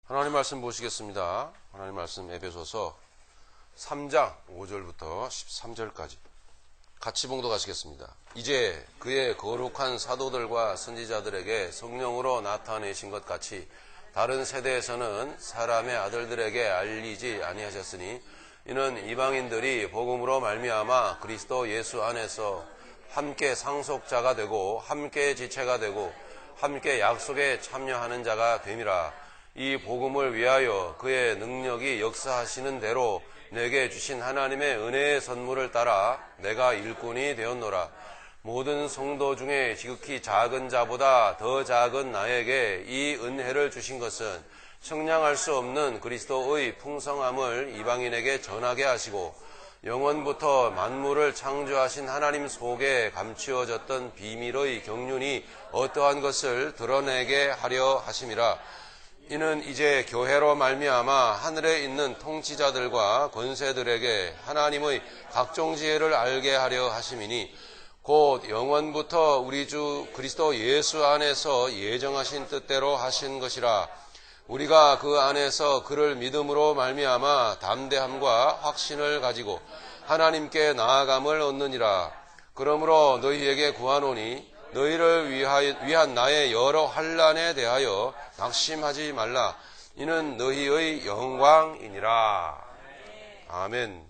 하나님 말씀 보시겠습니다. 하나님 말씀 에베소서 3장 5절부터 13절까지 같이 봉독하시겠습니다. 이제 그의 거룩한 사도들과 선지자들에게 성령으로 나타내신 것 같이 다른 세대에서는 사람의 아들들에게 알리지 아니하셨으니 이는 이방인들이 복음으로 말미암아 그리스도 예수 안에서 함께 상속자가 되고 함께 지체가 되고 함께 약속에 참여하는 자가 됨이라. 이 복음을 위하여 그의 능력이 역사하시는 대로 내게 주신 하나님의 은혜의 선물을 따라 내가 일꾼이 되었노라. 모든 성도 중에 지극히 작은 자보다 더 작은 나에게 이 은혜를 주신 것은 청량할 수 없는 그리스도의 풍성함을 이방인에게 전하게 하시고 영원부터 만물을 창조하신 하나님 속에 감추어졌던 비밀의 경륜이 어떠한 것을 드러내게 하려 하심이라. 이는 이제 교회로 말미암아 하늘에 있는 통치자들과 권세들에게 하나님의 각종 지혜를 알게 하려 하심이니 곧 영원부터 우리 주 그리스도 예수 안에서 예정하신 뜻대로 하신 것이라. 우리가 그 안에서 그를 믿음으로 말미암아 담대함과 확신을 가지고 하나님께 나아감을 얻느니라. 그러므로 너희에게 구하노니 너희를 위한 나의 여러 환난에 대하여 낙심하지 말라. 이는 너희의 영광이니라. 아멘.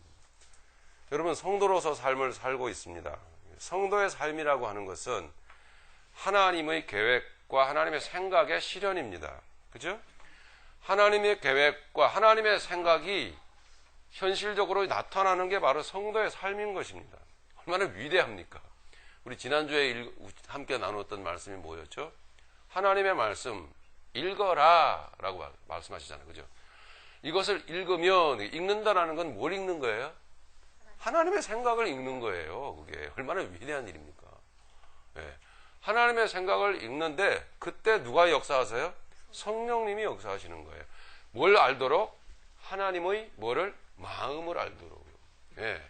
여러분, 성도로서 삶을 살고 있습니다. 성도의 삶이라고 하는 것은 하나님의 계획과 하나님의 생각의 실현입니다. 그죠? 하나님의 계획과 하나님의 생각이 현실적으로 나타나는 게 바로 성도의 삶인 것입니다. 얼마나 위대합니까? 우리 지난주에 함께 나누었던 말씀이 뭐였죠? 하나님의 말씀 읽어라 라고 말씀하시잖아요. 그죠? 이것을 읽으면, 읽는다라는 건 뭘 읽는 거예요? 하나님의 생각을 읽는 거예요. 그게 얼마나 위대한 일입니까? 네. 하나님의 생각을 읽는데 그때 누가 역사하세요? 성령님이 역사하시는 거예요. 뭘 알도록? 하나님의 뭐를? 마음을 알도록요. 네.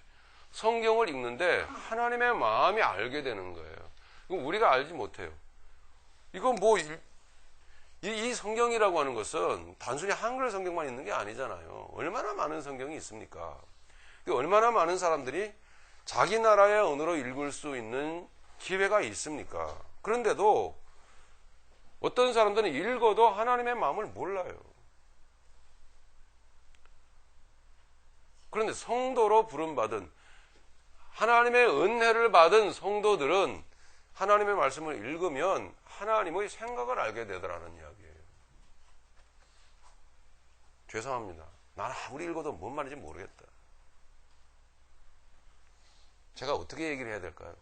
성경을 읽는데 하나님의 마음이 알게 되는 거예요. 이거 우리가 알지 못해요. 이거 뭐 이 성경이라고 하는 것은 단순히 한글 성경만 있는 게 아니잖아요. 얼마나 많은 성경이 있습니까? 얼마나 많은 사람들이 자기 나라의 언어로 읽을 수 있는 기회가 있습니까? 그런데도 어떤 사람들은 읽어도 하나님의 마음을 몰라요. 그런데 성도로 부름받은 하나님의 은혜를 받은 성도들은 하나님의 말씀을 읽으면 하나님의 생각을 알게 되더라는 이야기예요. 죄송합니다. 난 아무리 읽어도 뭔 말인지 모르겠다. 제가 어떻게 얘기를 해야 될까요?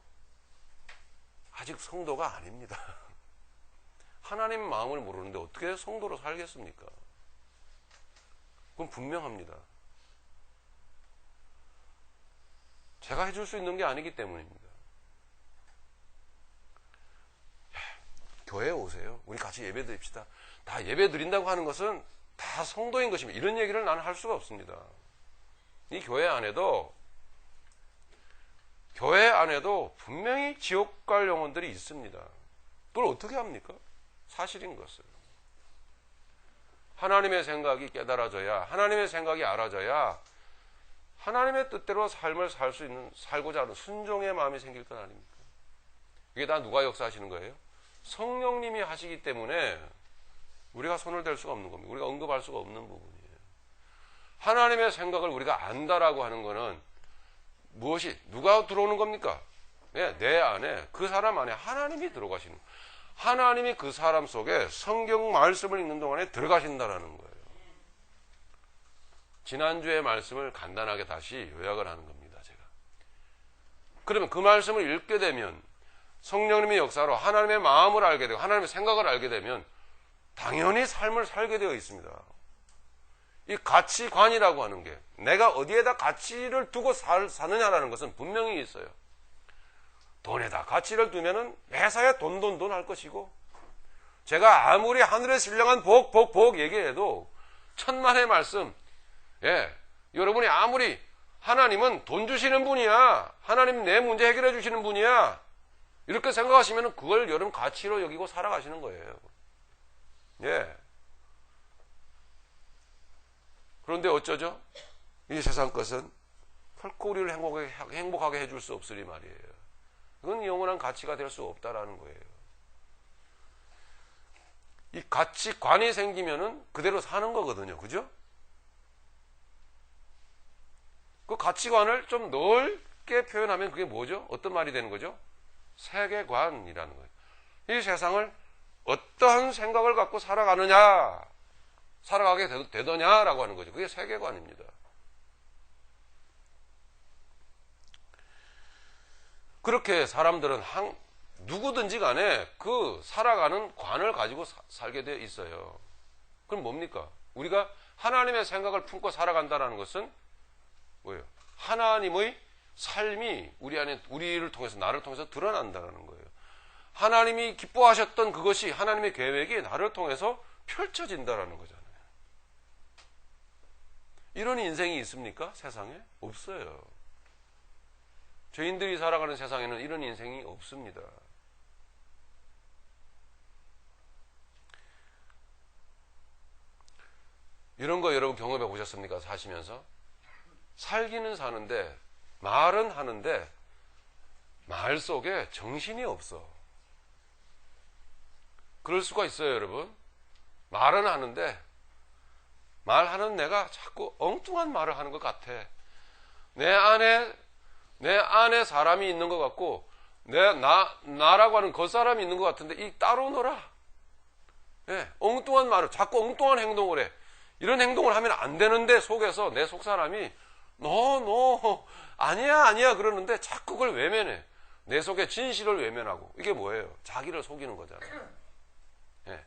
아직 성도가 아닙니다. 하나님 마음을 모르는데 어떻게 성도로 살겠습니까? 그건 분명합니다. 제가 해줄 수 있는 게 아니기 때문입니다. 교회에 오세요. 우리 같이 예배 드립시다. 다 예배 드린다고 하는 것은 다 성도인 것입니다. 이런 얘기를 나는 할 수가 없습니다. 이 교회 안에도 분명히 지옥 갈 영혼들이 있습니다. 그걸 어떻게 합니까? 사실인 것을. 하나님의 생각이 깨달아져야, 하나님의 생각이 알아져야 하나님의 뜻대로 삶을 살고자 하는 순종의 마음이 생길 것 아닙니까? 이게 다 누가 역사하시는 거예요? 성령님이 하시기 때문에 우리가 손을 댈 수가 없는 겁니다. 우리가 언급할 수가 없는 부분이에요. 하나님의 생각을 우리가 안다라고 하는 것은 무엇이, 누가 들어오는 겁니까? 네, 내 안에, 그 사람 안에 하나님이 들어가시는 거예요. 하나님이 그 사람 속에 성경 말씀을 읽는 동안에 들어가신다라는 거예요. 지난주의 말씀을 간단하게 다시 요약을 하는 겁니다, 제가. 그러면 그 말씀을 읽게 되면 성령님의 역사로 하나님의 마음을 알게 되고 하나님의 생각을 알게 되면 당연히 삶을 살게 되어 있습니다. 이 가치관이라고 하는 게 내가 어디에다 가치를 두고 사느냐라는 것은 분명히 있어요. 돈에다 가치를 두면은 회사에 돈 할 것이고, 제가 아무리 하늘의 신령한 복 얘기해도 천만의 말씀, 여러분이 아무리 하나님은 돈 주시는 분이야, 하나님 내 문제 해결해 주시는 분이야, 이렇게 생각하시면 그걸 여러분 가치로 여기고 살아가시는 거예요. 그런데 어쩌죠? 이 세상 것은 결코 우리를 행복하게 해줄 수 없으리 말이에요. 그건 영원한 가치가 될 수 없다라는 거예요. 이 가치관이 생기면은 그대로 사는 거거든요. 그죠? 그 가치관을 좀 넓게 표현하면 그게 뭐죠? 어떤 말이 되는 거죠? 세계관이라는 거예요. 이 세상을 어떠한 생각을 갖고 살아가게 되더냐라고 하는 거죠. 그게 세계관입니다. 그렇게 사람들은 누구든지 간에 그 살아가는 관을 가지고 살게 되어 있어요. 그럼 뭡니까? 우리가 하나님의 생각을 품고 살아간다는 것은 뭐예요? 하나님의 삶이 우리 안에, 우리를 통해서, 나를 통해서 드러난다는 거예요. 하나님이 기뻐하셨던 그것이, 하나님의 계획이 나를 통해서 펼쳐진다는 거잖아요. 이런 인생이 있습니까? 세상에? 없어요. 죄인들이 살아가는 세상에는 이런 인생이 없습니다. 이런 거 여러분 경험해 보셨습니까? 사시면서? 살기는 사는데, 말은 하는데, 말 속에 정신이 없어. 그럴 수가 있어요, 여러분. 말은 하는데, 말하는 내가 자꾸 엉뚱한 말을 하는 것 같아. 내 안에 사람이 있는 것 같고, 나라고 하는 겉사람이 있는 것 같은데, 이 따로 놀아. 예, 엉뚱한 말을, 자꾸 엉뚱한 행동을 해. 이런 행동을 하면 안 되는데, 속에서 내 속사람이, 너, 아니야, 그러는데 자꾸 그걸 외면해. 내 속에 진실을 외면하고. 이게 뭐예요? 자기를 속이는 거잖아요. 예.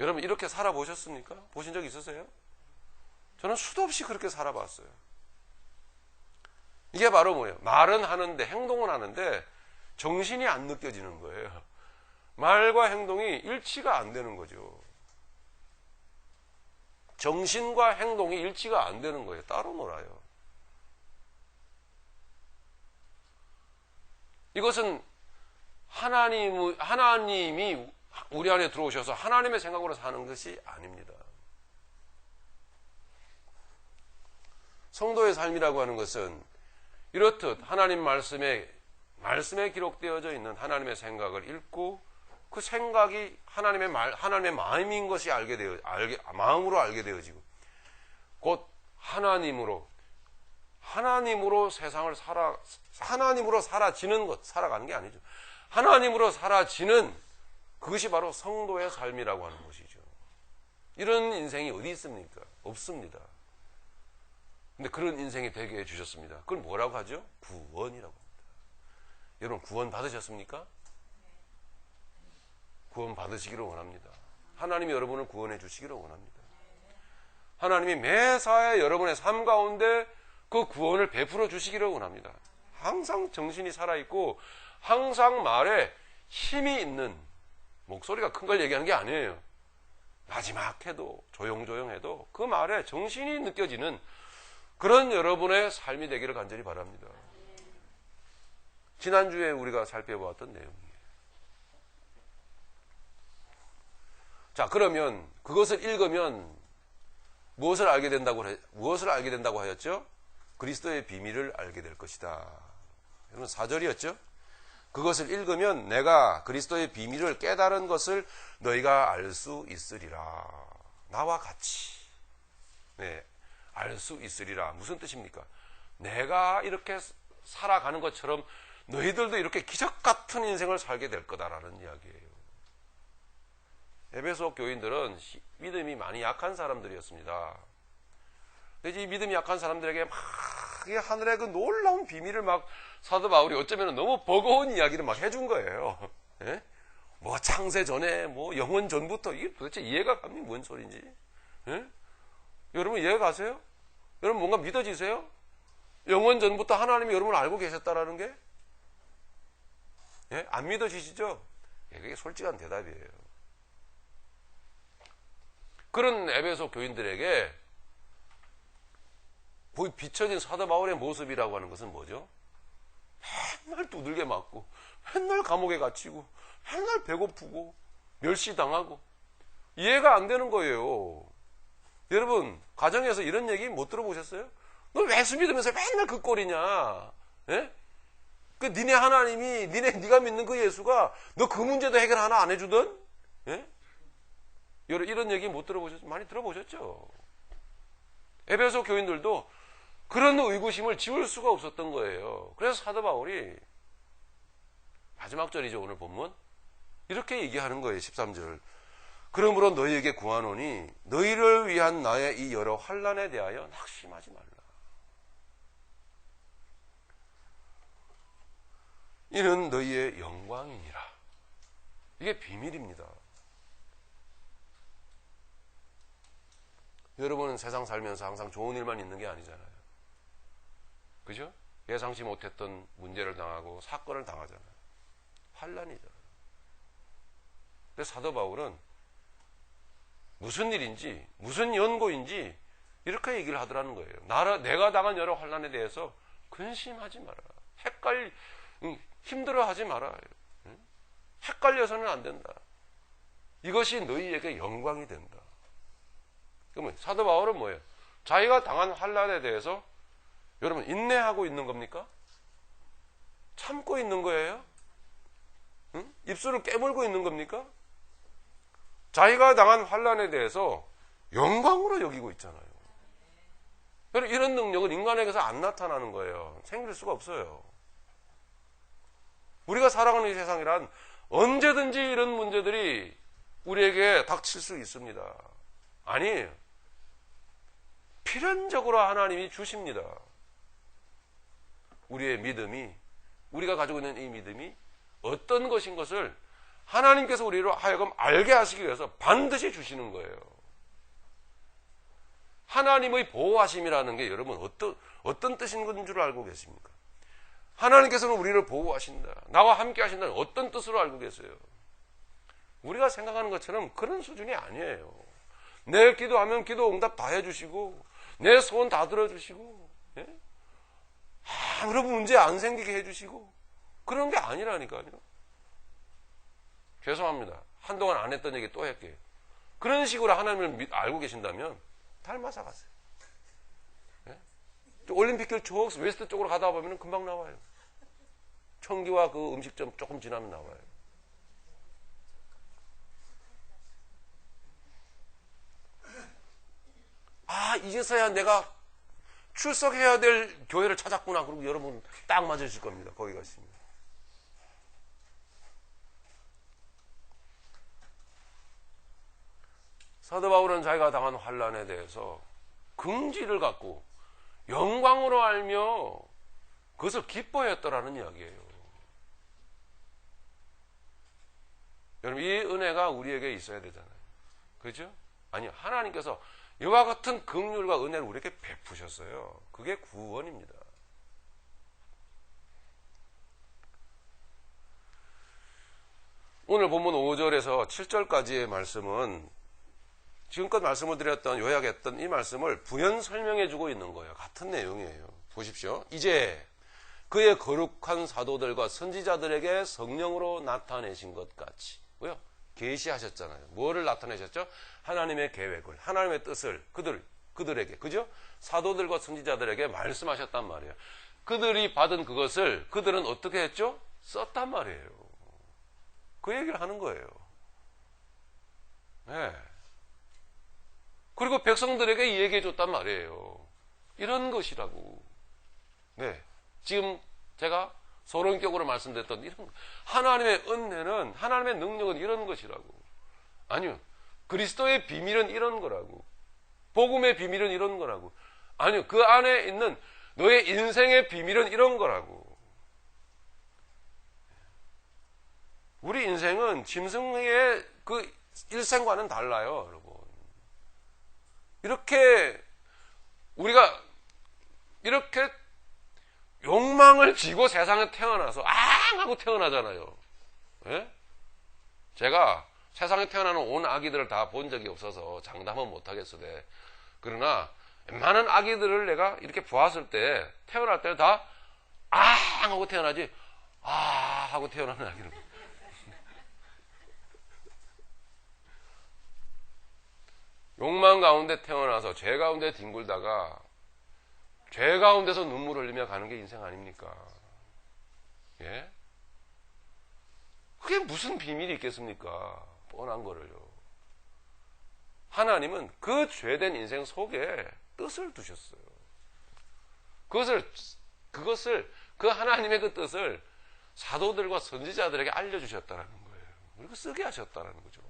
여러분, 이렇게 살아보셨습니까? 보신 적 있으세요? 저는 수도 없이 그렇게 살아봤어요. 이게 바로 뭐예요? 말은 하는데, 행동은 하는데, 정신이 안 느껴지는 거예요. 말과 행동이 일치가 안 되는 거죠. 정신과 행동이 일치가 안 되는 거예요. 따로 놀아요. 이것은 하나님이 우리 안에 들어오셔서 하나님의 생각으로 사는 것이 아닙니다. 성도의 삶이라고 하는 것은 이렇듯 하나님 말씀에 기록되어져 있는 하나님의 생각을 읽고 그 생각이 하나님의 마음인 것이 마음으로 알게 되어지고 곧 하나님으로 세상을 하나님으로 살아가는 게 아니죠. 하나님으로 살아지는 그것이 바로 성도의 삶이라고 하는 것이죠. 이런 인생이 어디 있습니까? 없습니다. 근데 그런 인생이 되게 해주셨습니다. 그걸 뭐라고 하죠? 구원이라고 합니다. 여러분 구원 받으셨습니까? 구원 받으시기를 원합니다. 하나님이 여러분을 구원해 주시기를 원합니다. 하나님이 매사에 여러분의 삶 가운데 그 구원을 베풀어 주시기를 원합니다. 항상 정신이 살아있고 항상 말에 힘이 있는, 목소리가 큰 걸 얘기하는 게 아니에요. 마지막해도 조용조용해도 그 말에 정신이 느껴지는 그런 여러분의 삶이 되기를 간절히 바랍니다. 지난주에 우리가 살펴보았던 내용이에요. 자, 그러면 그것을 읽으면 무엇을 알게 된다고 하였죠? 그리스도의 비밀을 알게 될 것이다. 여러분 4절이었죠? 그것을 읽으면 내가 그리스도의 비밀을 깨달은 것을 너희가 알 수 있으리라. 나와 같이. 네, 알 수 있으리라. 무슨 뜻입니까? 내가 이렇게 살아가는 것처럼 너희들도 이렇게 기적 같은 인생을 살게 될 거다라는 이야기예요. 에베소 교인들은 믿음이 많이 약한 사람들이었습니다. 이 믿음이 약한 사람들에게 막 하늘의 그 놀라운 비밀을 막 사도 바울이 어쩌면 너무 버거운 이야기를 막 해준 거예요. 예? 뭐 창세 전에, 뭐 영원 전부터, 이게 도대체 이해가 갑니까? 뭔 소리인지. 예? 여러분 이해가 가세요? 여러분 뭔가 믿어지세요? 영원 전부터 하나님이 여러분을 알고 계셨다라는 게? 예? 안 믿어지시죠? 예, 그게 솔직한 대답이에요. 그런 에베소 교인들에게 거의 비춰진 사도 바울의 모습이라고 하는 것은 뭐죠? 맨날 두들겨 맞고, 맨날 감옥에 갇히고, 맨날 배고프고, 멸시당하고, 이해가 안 되는 거예요. 여러분, 가정에서 이런 얘기 못 들어보셨어요? 너 왜 예수 믿으면서 맨날 그 꼴이냐? 예? 그 니네 하나님이, 네가 믿는 그 예수가 너 그 문제도 해결 하나 안 해주던? 예? 이런 얘기 못 들어보셨죠? 많이 들어보셨죠? 에베소 교인들도 그런 의구심을 지울 수가 없었던 거예요. 그래서 사도 바울이 마지막 절이죠, 오늘 본문. 이렇게 얘기하는 거예요, 13절. 그러므로 너희에게 구하노니 너희를 위한 나의 이 여러 환난에 대하여 낙심하지 말라. 이는 너희의 영광이니라. 이게 비밀입니다. 여러분은 세상 살면서 항상 좋은 일만 있는 게 아니잖아요. 그죠? 예상치 못했던 문제를 당하고 사건을 당하잖아요. 환난이잖아요. 근데 사도 바울은 무슨 일인지 무슨 연고인지 이렇게 얘기를 하더라는 거예요. 내가 당한 여러 환난에 대해서 근심하지 마라. 힘들어하지 마라. 헷갈려서는 안 된다. 이것이 너희에게 영광이 된다. 그러면 사도 바울은 뭐예요? 자기가 당한 환난에 대해서 여러분 인내하고 있는 겁니까? 참고 있는 거예요? 응? 입술을 깨물고 있는 겁니까? 자기가 당한 환난에 대해서 영광으로 여기고 있잖아요. 여러분 이런 능력은 인간에게서 안 나타나는 거예요. 생길 수가 없어요. 우리가 살아가는 이 세상이란 언제든지 이런 문제들이 우리에게 닥칠 수 있습니다. 아니에요. 필연적으로 하나님이 주십니다. 우리의 믿음이, 우리가 가지고 있는 이 믿음이 어떤 것인 것을 하나님께서 우리로 하여금 알게 하시기 위해서 반드시 주시는 거예요. 하나님의 보호하심이라는 게 여러분 어떤 뜻인 줄 알고 계십니까? 하나님께서는 우리를 보호하신다. 나와 함께 하신다는 어떤 뜻으로 알고 계세요? 우리가 생각하는 것처럼 그런 수준이 아니에요. 내 기도하면 기도 응답 다 해주시고 내 소원 다 들어주시고 아무런 문제 안 생기게 해주시고 그런 게 아니라니까요. 죄송합니다. 한동안 안 했던 얘기 또 할게요. 그런 식으로 하나님을 알고 계신다면 닮아서 가세요. 올림픽길 쭉 웨스트 쪽으로 가다 보면 금방 나와요. 청기와 그 음식점 조금 지나면 나와요. 아, 이제서야 내가 출석해야 될 교회를 찾았구나. 그리고 여러분 딱 맞으실 겁니다. 거기 가시면. 사도 바울은 자기가 당한 환난에 대해서 긍지를 갖고 영광으로 알며 그것을 기뻐했더라는 이야기예요. 여러분 이 은혜가 우리에게 있어야 되잖아요. 그렇죠? 아니 하나님께서 이와 같은 긍휼과 은혜를 우리에게 베푸셨어요. 그게 구원입니다. 오늘 본문 5절에서 7절까지의 말씀은 지금껏 말씀을 드렸던 요약했던 이 말씀을 부연 설명해 주고 있는 거예요. 같은 내용이에요. 보십시오. 이제 그의 거룩한 사도들과 선지자들에게 성령으로 나타내신 것 같이 뭐요? 계시하셨잖아요. 뭐를 나타내셨죠? 하나님의 계획을, 하나님의 뜻을 그들에게, 그죠? 사도들과 선지자들에게 말씀하셨단 말이에요. 그들이 받은 그것을 그들은 어떻게 했죠? 썼단 말이에요. 그 얘기를 하는 거예요. 네. 그리고 백성들에게 얘기해 줬단 말이에요. 이런 것이라고. 네. 지금 제가 서론격으로 말씀드렸던 이런 하나님의 은혜는, 하나님의 능력은 이런 것이라고. 아니요. 그리스도의 비밀은 이런 거라고. 복음의 비밀은 이런 거라고. 아니요. 그 안에 있는 너의 인생의 비밀은 이런 거라고. 우리 인생은 짐승의 그 일생과는 달라요, 여러분. 우리가 이렇게 욕망을 지고 세상에 태어나서 앙 하고 태어나잖아요. 예? 제가 세상에 태어나는 온 아기들을 다 본 적이 없어서 장담은 못하겠어요. 그러나 많은 아기들을 내가 이렇게 보았을 때 태어날 때는 다 앙 하고 태어나지 아 하고 태어나는 아기를. 욕망 가운데 태어나서 죄 가운데 뒹굴다가 죄 가운데서 눈물을 흘리며 가는 게 인생 아닙니까? 예? 그게 무슨 비밀이 있겠습니까? 뻔한 거를요. 하나님은 그 죄된 인생 속에 뜻을 두셨어요. 그것을 그 하나님의 그 뜻을 사도들과 선지자들에게 알려주셨다는 거예요. 그리고 쓰게 하셨다는 거죠.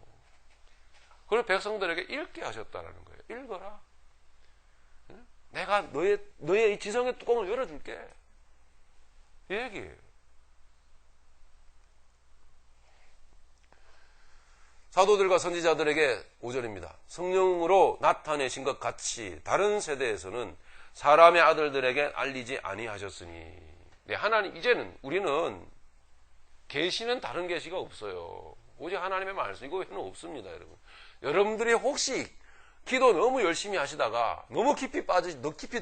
그리고 백성들에게 읽게 하셨다는 거예요. 읽어라. 내가 너의 이 지성의 뚜껑을 열어줄게. 이 얘기예요. 사도들과 선지자들에게 5절입니다. 성령으로 나타내신 것 같이 다른 세대에서는 사람의 아들들에게 알리지 아니하셨으니. 네, 하나님, 이제는 우리는 계시는 다른 계시가 없어요. 오직 하나님의 말씀, 이거 외에는 없습니다, 여러분. 여러분들이 혹시 기도 너무 열심히 하시다가 너무 깊이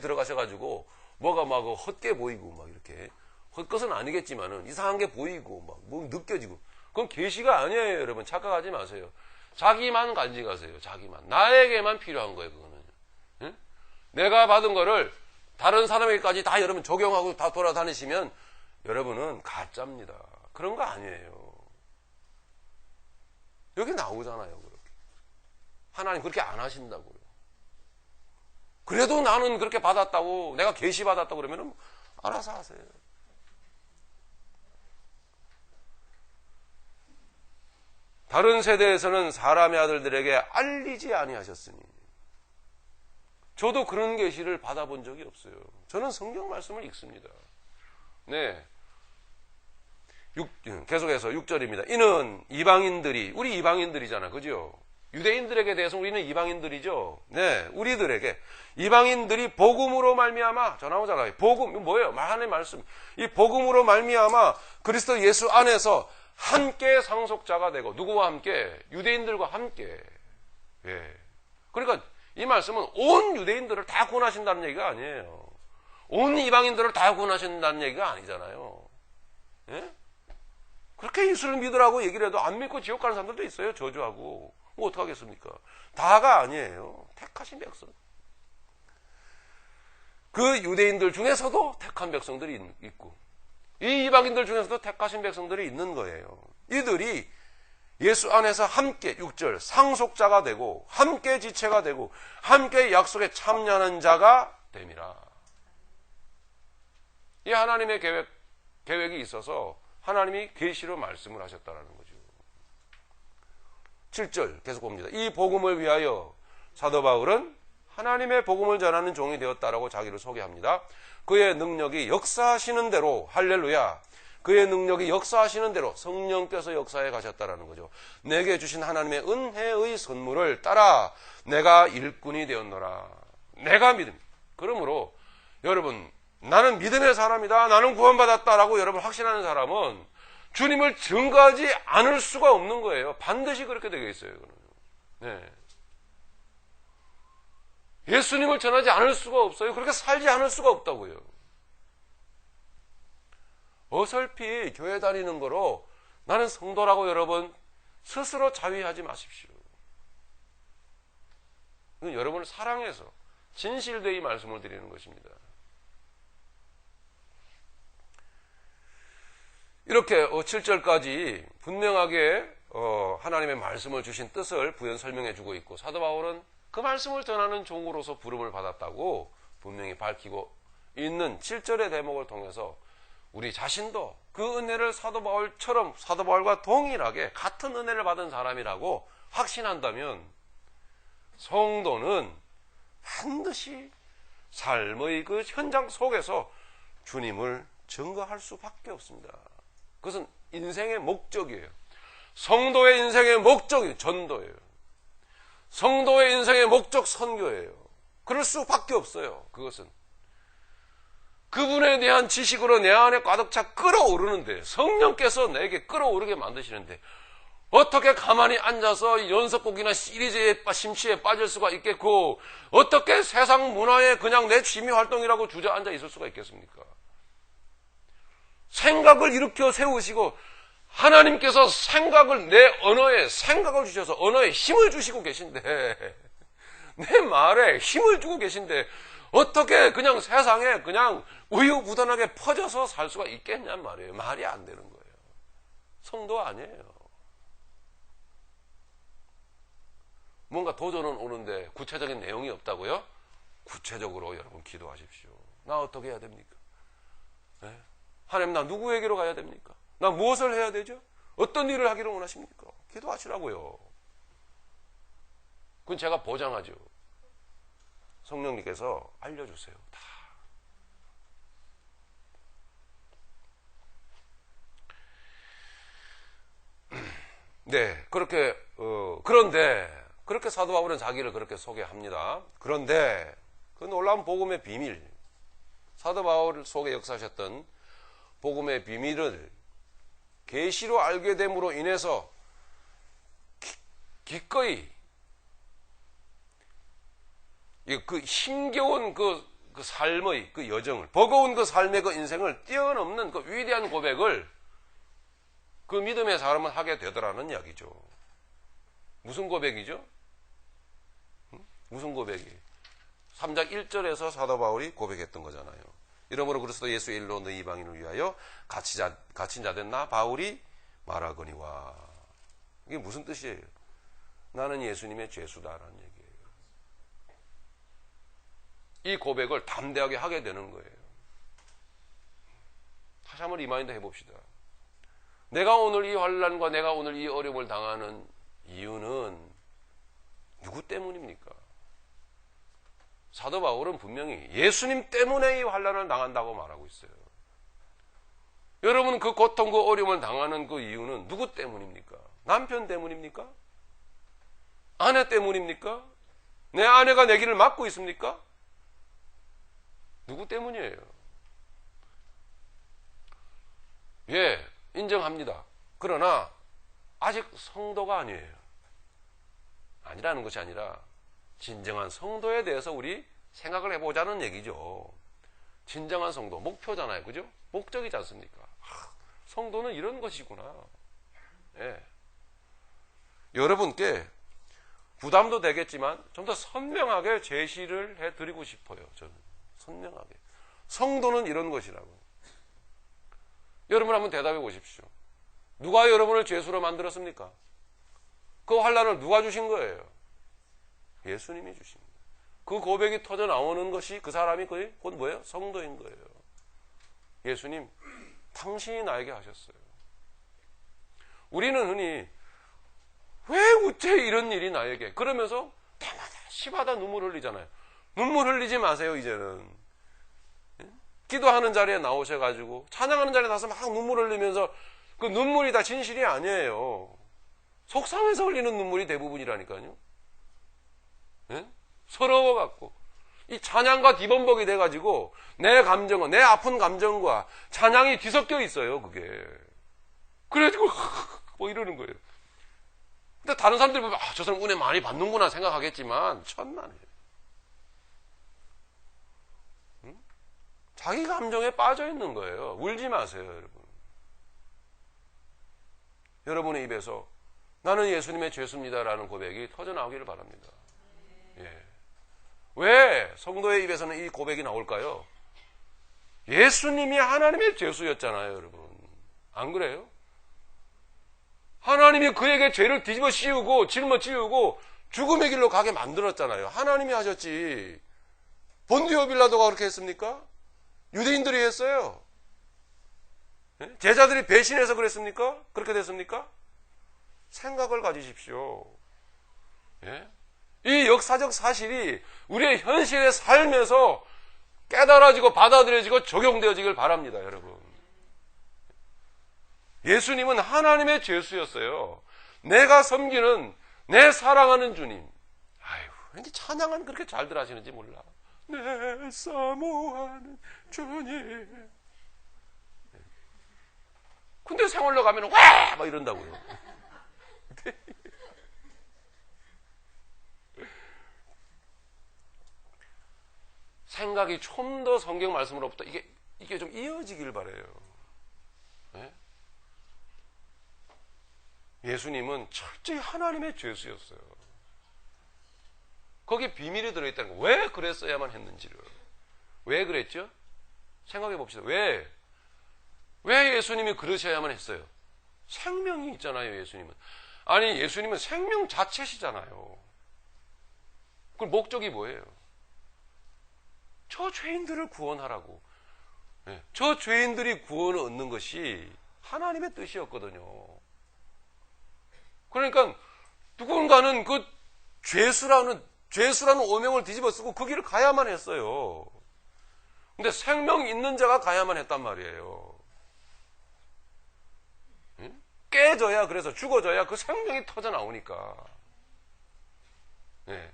들어가셔가지고 뭐가 막 헛게 보이고 막 이렇게 헛것은 아니겠지만은 이상한 게 보이고 막 뭐 느껴지고 그건 계시가 아니에요, 여러분. 착각하지 마세요. 자기만 간직하세요. 자기만. 나에게만 필요한 거예요, 그거는. 응? 내가 받은 거를 다른 사람에게까지 다 여러분 적용하고 다 돌아다니시면 여러분은 가짜입니다. 그런 거 아니에요. 여기 나오잖아요, 그렇게. 하나님 그렇게 안 하신다고요. 그래도 나는 그렇게 받았다고, 내가 계시 받았다고 그러면 알아서 하세요. 다른 세대에서는 사람의 아들들에게 알리지 아니하셨으니. 저도 그런 계시를 받아본 적이 없어요. 저는 성경 말씀을 읽습니다. 네. 계속해서 6절입니다. 이는 이방인들이, 우리 이방인들이잖아, 그죠? 유대인들에게 대해서 우리는 이방인들이죠. 네, 우리들에게 이방인들이 복음으로 말미암아, 저 나오잖아요. 복음 뭐예요? 하나님의 말씀. 이 복음으로 말미암아 그리스도 예수 안에서 함께 상속자가 되고, 누구와 함께? 유대인들과 함께. 예. 그러니까 이 말씀은 온 유대인들을 다 구원하신다는 얘기가 아니에요. 온 이방인들을 다 구원하신다는 얘기가 아니잖아요. 예? 그렇게 예수를 믿으라고 얘기를 해도 안 믿고 지옥 가는 사람들도 있어요. 저주하고. 뭐 어떡하겠습니까? 다가 아니에요. 택하신 백성. 그 유대인들 중에서도 택한 백성들이 있고, 이 이방인들 중에서도 택하신 백성들이 있는 거예요. 이들이 예수 안에서 함께 6절 상속자가 되고 함께 지체가 되고 함께 약속에 참여하는 자가 됨이라. 이 하나님의 계획이 있어서 하나님이 계시로 말씀을 하셨다는 거죠. 7절 계속 봅니다. 이 복음을 위하여 사도 바울은 하나님의 복음을 전하는 종이 되었다라고 자기를 소개합니다. 그의 능력이 역사하시는 대로, 할렐루야, 그의 능력이 역사하시는 대로 성령께서 역사해 가셨다라는 거죠. 내게 주신 하나님의 은혜의 선물을 따라 내가 일꾼이 되었노라. 내가 믿음. 그러므로 여러분, 나는 믿음의 사람이다, 나는 구원받았다라고 여러분 확신하는 사람은 주님을 증거하지 않을 수가 없는 거예요. 반드시 그렇게 되게 있어요. 네. 예수님을 전하지 않을 수가 없어요. 그렇게 살지 않을 수가 없다고요. 어설피 교회 다니는 거로 나는 성도라고 여러분 스스로 자위하지 마십시오. 이건 여러분을 사랑해서 진실되이 말씀을 드리는 것입니다. 이렇게 7절까지 분명하게 하나님의 말씀을 주신 뜻을 부연 설명해 주고 있고, 사도 바울은 그 말씀을 전하는 종으로서 부름을 받았다고 분명히 밝히고 있는 7절의 대목을 통해서 우리 자신도 그 은혜를 사도 바울처럼, 사도 바울과 동일하게 같은 은혜를 받은 사람이라고 확신한다면 성도는 반드시 삶의 그 현장 속에서 주님을 증거할 수밖에 없습니다. 그것은 인생의 목적이에요. 성도의 인생의 목적이 전도예요. 성도의 인생의 목적 선교예요. 그럴 수밖에 없어요. 그것은 그분에 대한 지식으로 내 안에 가득 차 끓어오르는데, 성령께서 내게 끓어오르게 만드시는데 어떻게 가만히 앉아서 연속곡이나 시리즈의 심취에 빠질 수가 있겠고, 어떻게 세상 문화에 그냥 내 취미 활동이라고 주저앉아 있을 수가 있겠습니까? 생각을 일으켜 세우시고 하나님께서 생각을, 내 언어에 생각을 주셔서 언어에 힘을 주시고 계신데 내 말에 힘을 주고 계신데 어떻게 그냥 세상에 그냥 우유부단하게 퍼져서 살 수가 있겠냔 말이에요. 말이 안 되는 거예요. 성도 아니에요. 뭔가 도전은 오는데 구체적인 내용이 없다고요? 구체적으로 여러분 기도하십시오. 나 어떻게 해야 됩니까? 네? 하나님, 나 누구에게로 가야 됩니까? 나 무엇을 해야 되죠? 어떤 일을 하기를 원하십니까? 기도하시라고요. 그건 제가 보장하죠. 성령님께서 알려주세요. 다. 네, 그렇게 그런데 그렇게 사도 바울은 자기를 그렇게 소개합니다. 그런데 그 놀라운 복음의 비밀, 사도 바울 속에 역사하셨던 복음의 비밀을 계시로 알게 됨으로 인해서 기꺼이 그 힘겨운 그 삶의 그 여정을, 버거운 그 삶의 그 인생을 뛰어넘는 그 위대한 고백을 그 믿음의 사람은 하게 되더라는 이야기죠. 무슨 고백이죠? 무슨 고백이? 3장 1절에서 사도 바울이 고백했던 거잖아요. 이러므로 그리스도 예수의 일로 너희 이방인을 위하여 갇힌 자 된 나 바울이 말하거니와. 이게 무슨 뜻이에요? 나는 예수님의 죄수다라는 얘기예요. 이 고백을 담대하게 하게 되는 거예요. 다시 한번 리마인드 해봅시다. 내가 오늘 이 환난과 내가 오늘 이 어려움을 당하는 이유는 누구 때문입니까? 사도 바울은 분명히 예수님 때문에 이 환난을 당한다고 말하고 있어요. 여러분, 그 고통, 그 어려움을 당하는 그 이유는 누구 때문입니까? 남편 때문입니까? 아내 때문입니까? 내 아내가 내 길을 막고 있습니까? 누구 때문이에요? 예, 인정합니다. 그러나 아직 성도가 아니에요. 아니라는 것이 아니라 진정한 성도에 대해서 우리 생각을 해보자는 얘기죠. 진정한 성도, 목표잖아요. 그죠? 목적이지 않습니까? 성도는 이런 것이구나. 예. 여러분께 부담도 되겠지만 좀 더 선명하게 제시를 해드리고 싶어요. 저는 선명하게. 성도는 이런 것이라고. 여러분 한번 대답해 보십시오. 누가 여러분을 죄수로 만들었습니까? 그 환난을 누가 주신 거예요? 예수님이 주신 거예요. 그 고백이 터져 나오는 것이 그 사람이 곧 뭐예요? 성도인 거예요. 예수님, 당신이 나에게 하셨어요. 우리는 흔히 왜 우째 이런 일이 나에게? 그러면서 때마다 시바다 눈물 흘리잖아요. 눈물 흘리지 마세요, 이제는. 기도하는 자리에 나오셔가지고 찬양하는 자리에 나서 막 눈물 흘리면서 그 눈물이 다 진실이 아니에요. 속상해서 흘리는 눈물이 대부분이라니까요. 예? 서러워갖고 이 찬양과 뒤범벅이 돼가지고 내 감정과 내 아픈 감정과 찬양이 뒤섞여 있어요. 그게 그래가지고 뭐 이러는 거예요. 근데 다른 사람들이 보면 저 사람 은혜 많이 받는구나 생각하겠지만 천만에요. 자기 감정에 빠져 있는 거예요. 울지 마세요, 여러분. 여러분의 입에서 나는 예수님의 죄수입니다라는 고백이 터져 나오기를 바랍니다. 예. 왜 성도의 입에서는 이 고백이 나올까요? 예수님이 하나님의 죄수였잖아요, 여러분. 안 그래요? 하나님이 그에게 죄를 뒤집어 씌우고 짊어지우고 죽음의 길로 가게 만들었잖아요. 하나님이 하셨지. 본디오 빌라도가 그렇게 했습니까? 유대인들이 했어요. 제자들이 배신해서 그랬습니까? 그렇게 됐습니까? 생각을 가지십시오. 예? 이 역사적 사실이 우리의 현실의 삶에서 깨달아지고 받아들여지고 적용되어지길 바랍니다, 여러분. 예수님은 하나님의 죄수였어요. 내가 섬기는 내 사랑하는 주님. 아유, 왠지 찬양은 그렇게 잘들 하시는지 몰라. 내 사모하는 주님. 근데 생활로 가면 와! 막 이런다고요. 생각이 좀 더 성경 말씀으로부터 이게 좀 이어지길 바래요. 네? 예수님은 철저히 하나님의 죄수였어요. 거기에 비밀이 들어있다는 거. 왜 그랬어야만 했는지를. 왜 그랬죠? 생각해 봅시다. 왜 예수님이 그러셔야만 했어요? 생명이 있잖아요, 예수님은. 아니, 예수님은 생명 자체시잖아요. 그 목적이 뭐예요? 저 죄인들을 구원하라고. 네. 저 죄인들이 구원을 얻는 것이 하나님의 뜻이었거든요. 그러니까 누군가는 그 죄수라는 오명을 뒤집어 쓰고 그 길을 가야만 했어요. 근데 생명 있는 자가 가야만 했단 말이에요. 깨져야, 그래서 죽어져야 그 생명이 터져 나오니까. 네.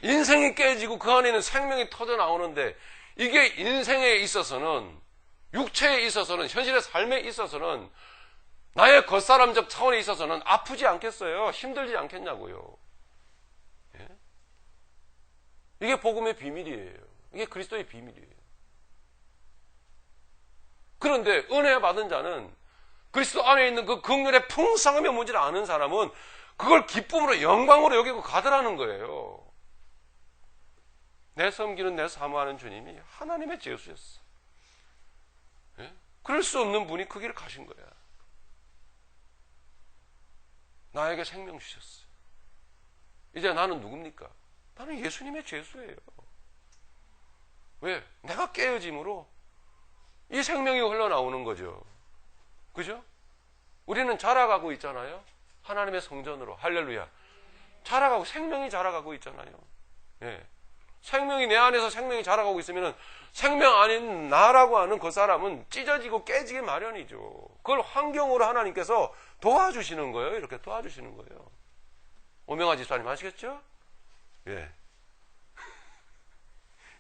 인생이 깨지고 그 안에 있는 생명이 터져 나오는데, 이게 인생에 있어서는, 육체에 있어서는, 현실의 삶에 있어서는, 나의 겉사람적 차원에 있어서는 아프지 않겠어요? 힘들지 않겠냐고요. 예? 이게 복음의 비밀이에요. 이게 그리스도의 비밀이에요. 그런데 은혜 받은 자는, 그리스도 안에 있는 그 긍휼의 풍성함에 뭔지를 아는 사람은 그걸 기쁨으로, 영광으로 여기고 가더라는 거예요. 내 섬기는, 내 사모하는 주님이 하나님의 제수였어. 예? 그럴 수 없는 분이 그 길을 가신 거야. 나에게 생명 주셨어요. 이제 나는 누굽니까? 나는 예수님의 제수예요. 왜? 내가 깨어짐으로 이 생명이 흘러나오는 거죠. 그죠? 우리는 자라가고 있잖아요. 하나님의 성전으로. 할렐루야. 자라가고, 생명이 자라가고 있잖아요. 예. 생명이 내 안에서 생명이 자라가고 있으면 생명 아닌 나라고 하는 그 사람은 찢어지고 깨지기 마련이죠. 그걸 환경으로 하나님께서 도와주시는 거예요. 이렇게 도와주시는 거예요. 오명아 집사님 아시겠죠? 예.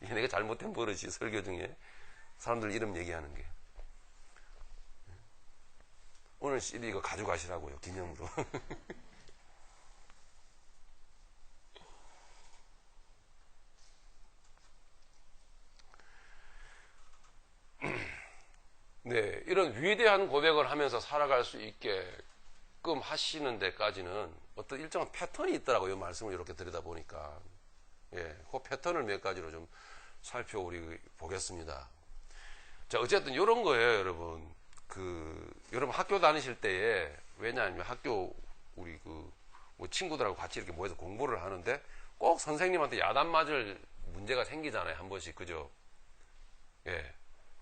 이게 내가 잘못된 버릇이, 설교 중에 사람들 이름 얘기하는 게. 오늘 CD 이거 가져가시라고요, 기념으로. 네, 이런 위대한 고백을 하면서 살아갈 수 있게끔 하시는 데까지는 어떤 일정한 패턴이 있더라고요. 말씀을 이렇게 들여다보니까. 예, 그 패턴을 몇 가지로 좀 살펴보겠습니다. 자, 어쨌든 이런 거예요, 여러분. 여러분 학교 다니실 때에, 왜냐하면 학교, 우리 뭐 친구들하고 같이 이렇게 모여서 공부를 하는데 꼭 선생님한테 야단 맞을 문제가 생기잖아요, 한 번씩. 그죠? 예.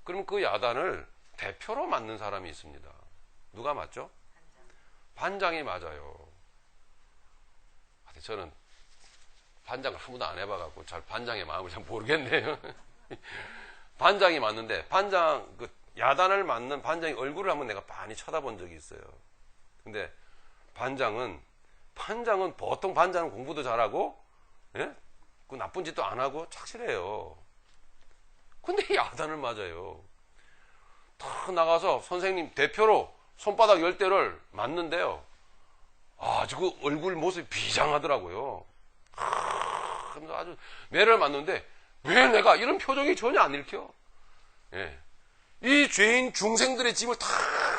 그러면 그 야단을 대표로 맞는 사람이 있습니다. 누가 맞죠? 반장이 맞아요. 저는 반장을 한 번도 안 해봐갖고 반장의 마음을 잘 모르겠네요. 반장이 맞는데, 야단을 맞는 반장의 얼굴을 한번 내가 많이 쳐다본 적이 있어요. 근데 반장은 보통 반장은 공부도 잘하고, 예? 그 나쁜 짓도 안 하고 착실해요. 근데 야단을 맞아요. 탁 나가서 선생님 대표로 손바닥 10대를 맞는데요. 아주 그 얼굴 모습이 비장하더라고요. 아주 매를 맞는데 왜 내가 이런 표정이 전혀 안 읽혀? 예. 이 죄인 중생들의 짐을 다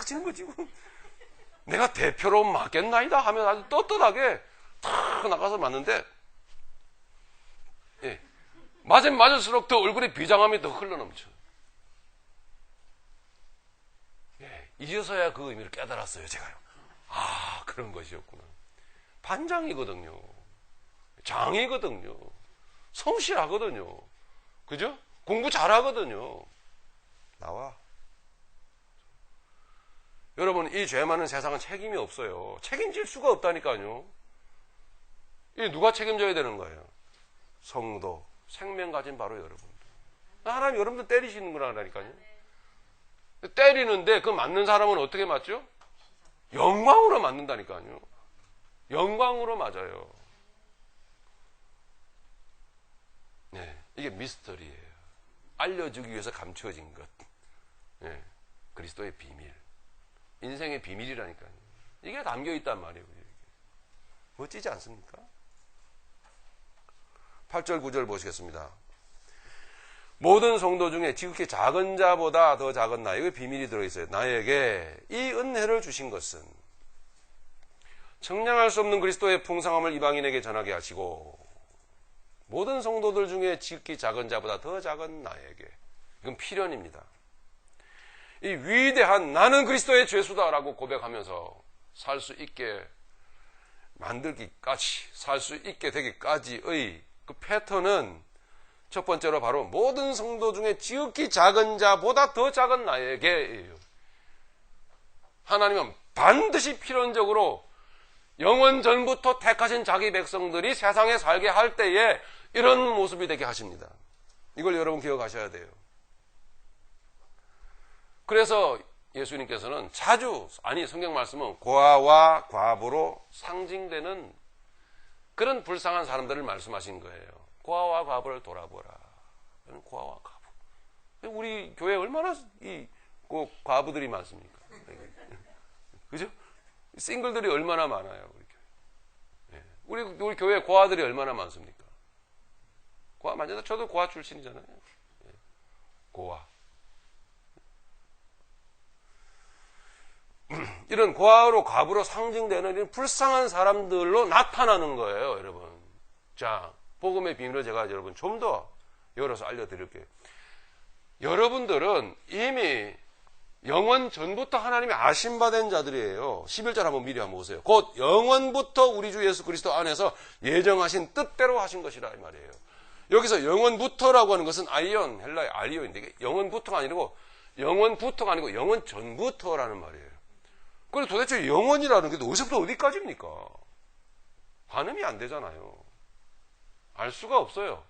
지는 거지. 내가 대표로 맞겠나이다 하면 아주 떳떳하게 탁 나가서 맞는데, 예. 맞을수록 더 얼굴에 비장함이 더 흘러넘쳐. 예. 이제서야 그 의미를 깨달았어요, 제가요. 아, 그런 것이었구나. 반장이거든요. 장이거든요. 성실하거든요. 그죠? 공부 잘하거든요. 나와. 여러분, 이 죄 많은 세상은 책임이 없어요. 책임질 수가 없다니까요. 이 누가 책임져야 되는 거예요? 성도, 생명 가진 바로 여러분들. 하나님 여러분들 때리시는 거라니까요. 때리는데 그 맞는 사람은 어떻게 맞죠? 영광으로 맞는다니까요. 영광으로 맞아요. 네, 이게 미스터리예요. 알려주기 위해서 감추어진 것. 네, 그리스도의 비밀. 인생의 비밀이라니까요. 이게 담겨 있단 말이에요. 멋지지 않습니까? 8절 9절 보시겠습니다. 모든 성도 중에 지극히 작은 자보다 더 작은 나, 이거 비밀이 들어있어요. 나에게 이 은혜를 주신 것은 청량할 수 없는 그리스도의 풍성함을 이방인에게 전하게 하시고, 모든 성도들 중에 지극히 작은 자보다 더 작은 나에게. 이건 필연입니다. 이 위대한 나는 그리스도의 죄수다라고 고백하면서 살 수 있게 만들기까지, 살 수 있게 되기까지의 그 패턴은 첫 번째로 바로 모든 성도 중에 지극히 작은 자보다 더 작은 나에게예요. 하나님은 반드시 필연적으로 영원 전부터 택하신 자기 백성들이 세상에 살게 할 때에 이런 모습이 되게 하십니다. 이걸 여러분 기억하셔야 돼요. 그래서 예수님께서는 자주, 성경 말씀은 고아와 과부로 상징되는 그런 불쌍한 사람들을 말씀하신 거예요. 고아와 과부를 돌아보라. 고아와 과부. 우리 교회에 얼마나 과부들이 많습니까? 그죠? 싱글들이 얼마나 많아요. 우리 교회에 고아들이 얼마나 많습니까? 고아 맞잖아. 저도 고아 출신이잖아요. 고아. 이런 고아로 과부로 상징되는 이런 불쌍한 사람들로 나타나는 거예요, 여러분. 자, 복음의 비밀을 제가 여러분 좀 더 열어서 알려드릴게요. 여러분들은 이미 영원 전부터 하나님이 아심받은 자들이에요. 11절 한번 미리 한번 보세요. 곧 영원부터 우리 주 예수 그리스도 안에서 예정하신 뜻대로 하신 것이라 이 말이에요. 여기서 영원부터라고 하는 것은 아이온, 헬라의 아리오인데 이게 영원부터가 아니고 영원 전부터라는 말이에요. 그래서 도대체 영원이라는 게 어디서부터 어디까지입니까? 가늠이 안 되잖아요. 알 수가 없어요.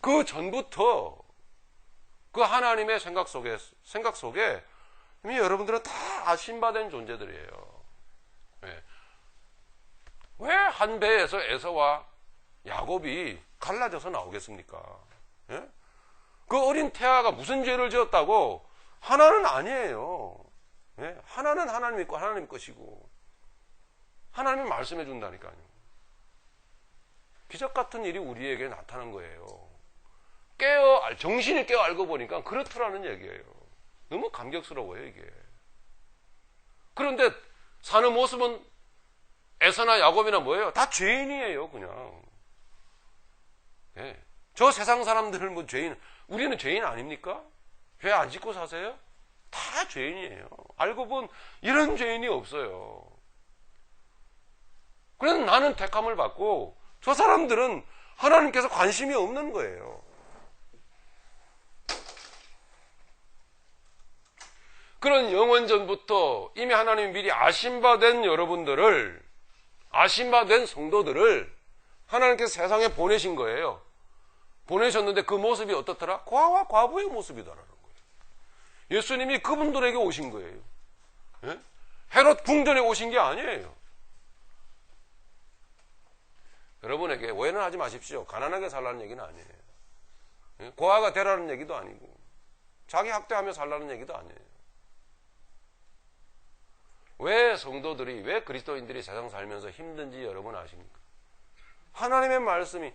그 전부터 그 하나님의 생각 속에 이미 여러분들은 다 아심받은 존재들이에요. 왜 한 배에서 에서와 야곱이 갈라져서 나오겠습니까? 예? 그 어린 태아가 무슨 죄를 지었다고? 하나는 아니에요. 예? 하나는 하나님 있고 하나님 것이고 하나님이 말씀해 준다니까요. 기적 같은 일이 우리에게 나타난 거예요. 정신이 깨어 알고 보니까 그렇더라는 얘기예요. 너무 감격스러워요, 이게. 그런데 사는 모습은 에서나 야곱이나 뭐예요? 다 죄인이에요, 그냥. 예. 저 세상 사람들은 뭐 우리는 죄인 아닙니까? 죄 안 짓고 사세요? 다 죄인이에요. 알고 본 이런 죄인이 없어요. 그래서 나는 택함을 받고 저 사람들은 하나님께서 관심이 없는 거예요. 그런 영원 전부터 이미 하나님이 미리 아심받은 여러분들을, 아심받은 성도들을 하나님께서 세상에 보내신 거예요. 보내셨는데 그 모습이 어떻더라? 고아와 과부의 모습이더라는 거예요. 예수님이 그분들에게 오신 거예요. 예? 헤롯 궁전에 오신 게 아니에요. 여러분에게 오해는 하지 마십시오. 가난하게 살라는 얘기는 아니에요. 예? 고아가 되라는 얘기도 아니고 자기 학대하며 살라는 얘기도 아니에요. 왜 성도들이, 왜 그리스도인들이 세상 살면서 힘든지 여러분 아십니까? 하나님의 말씀이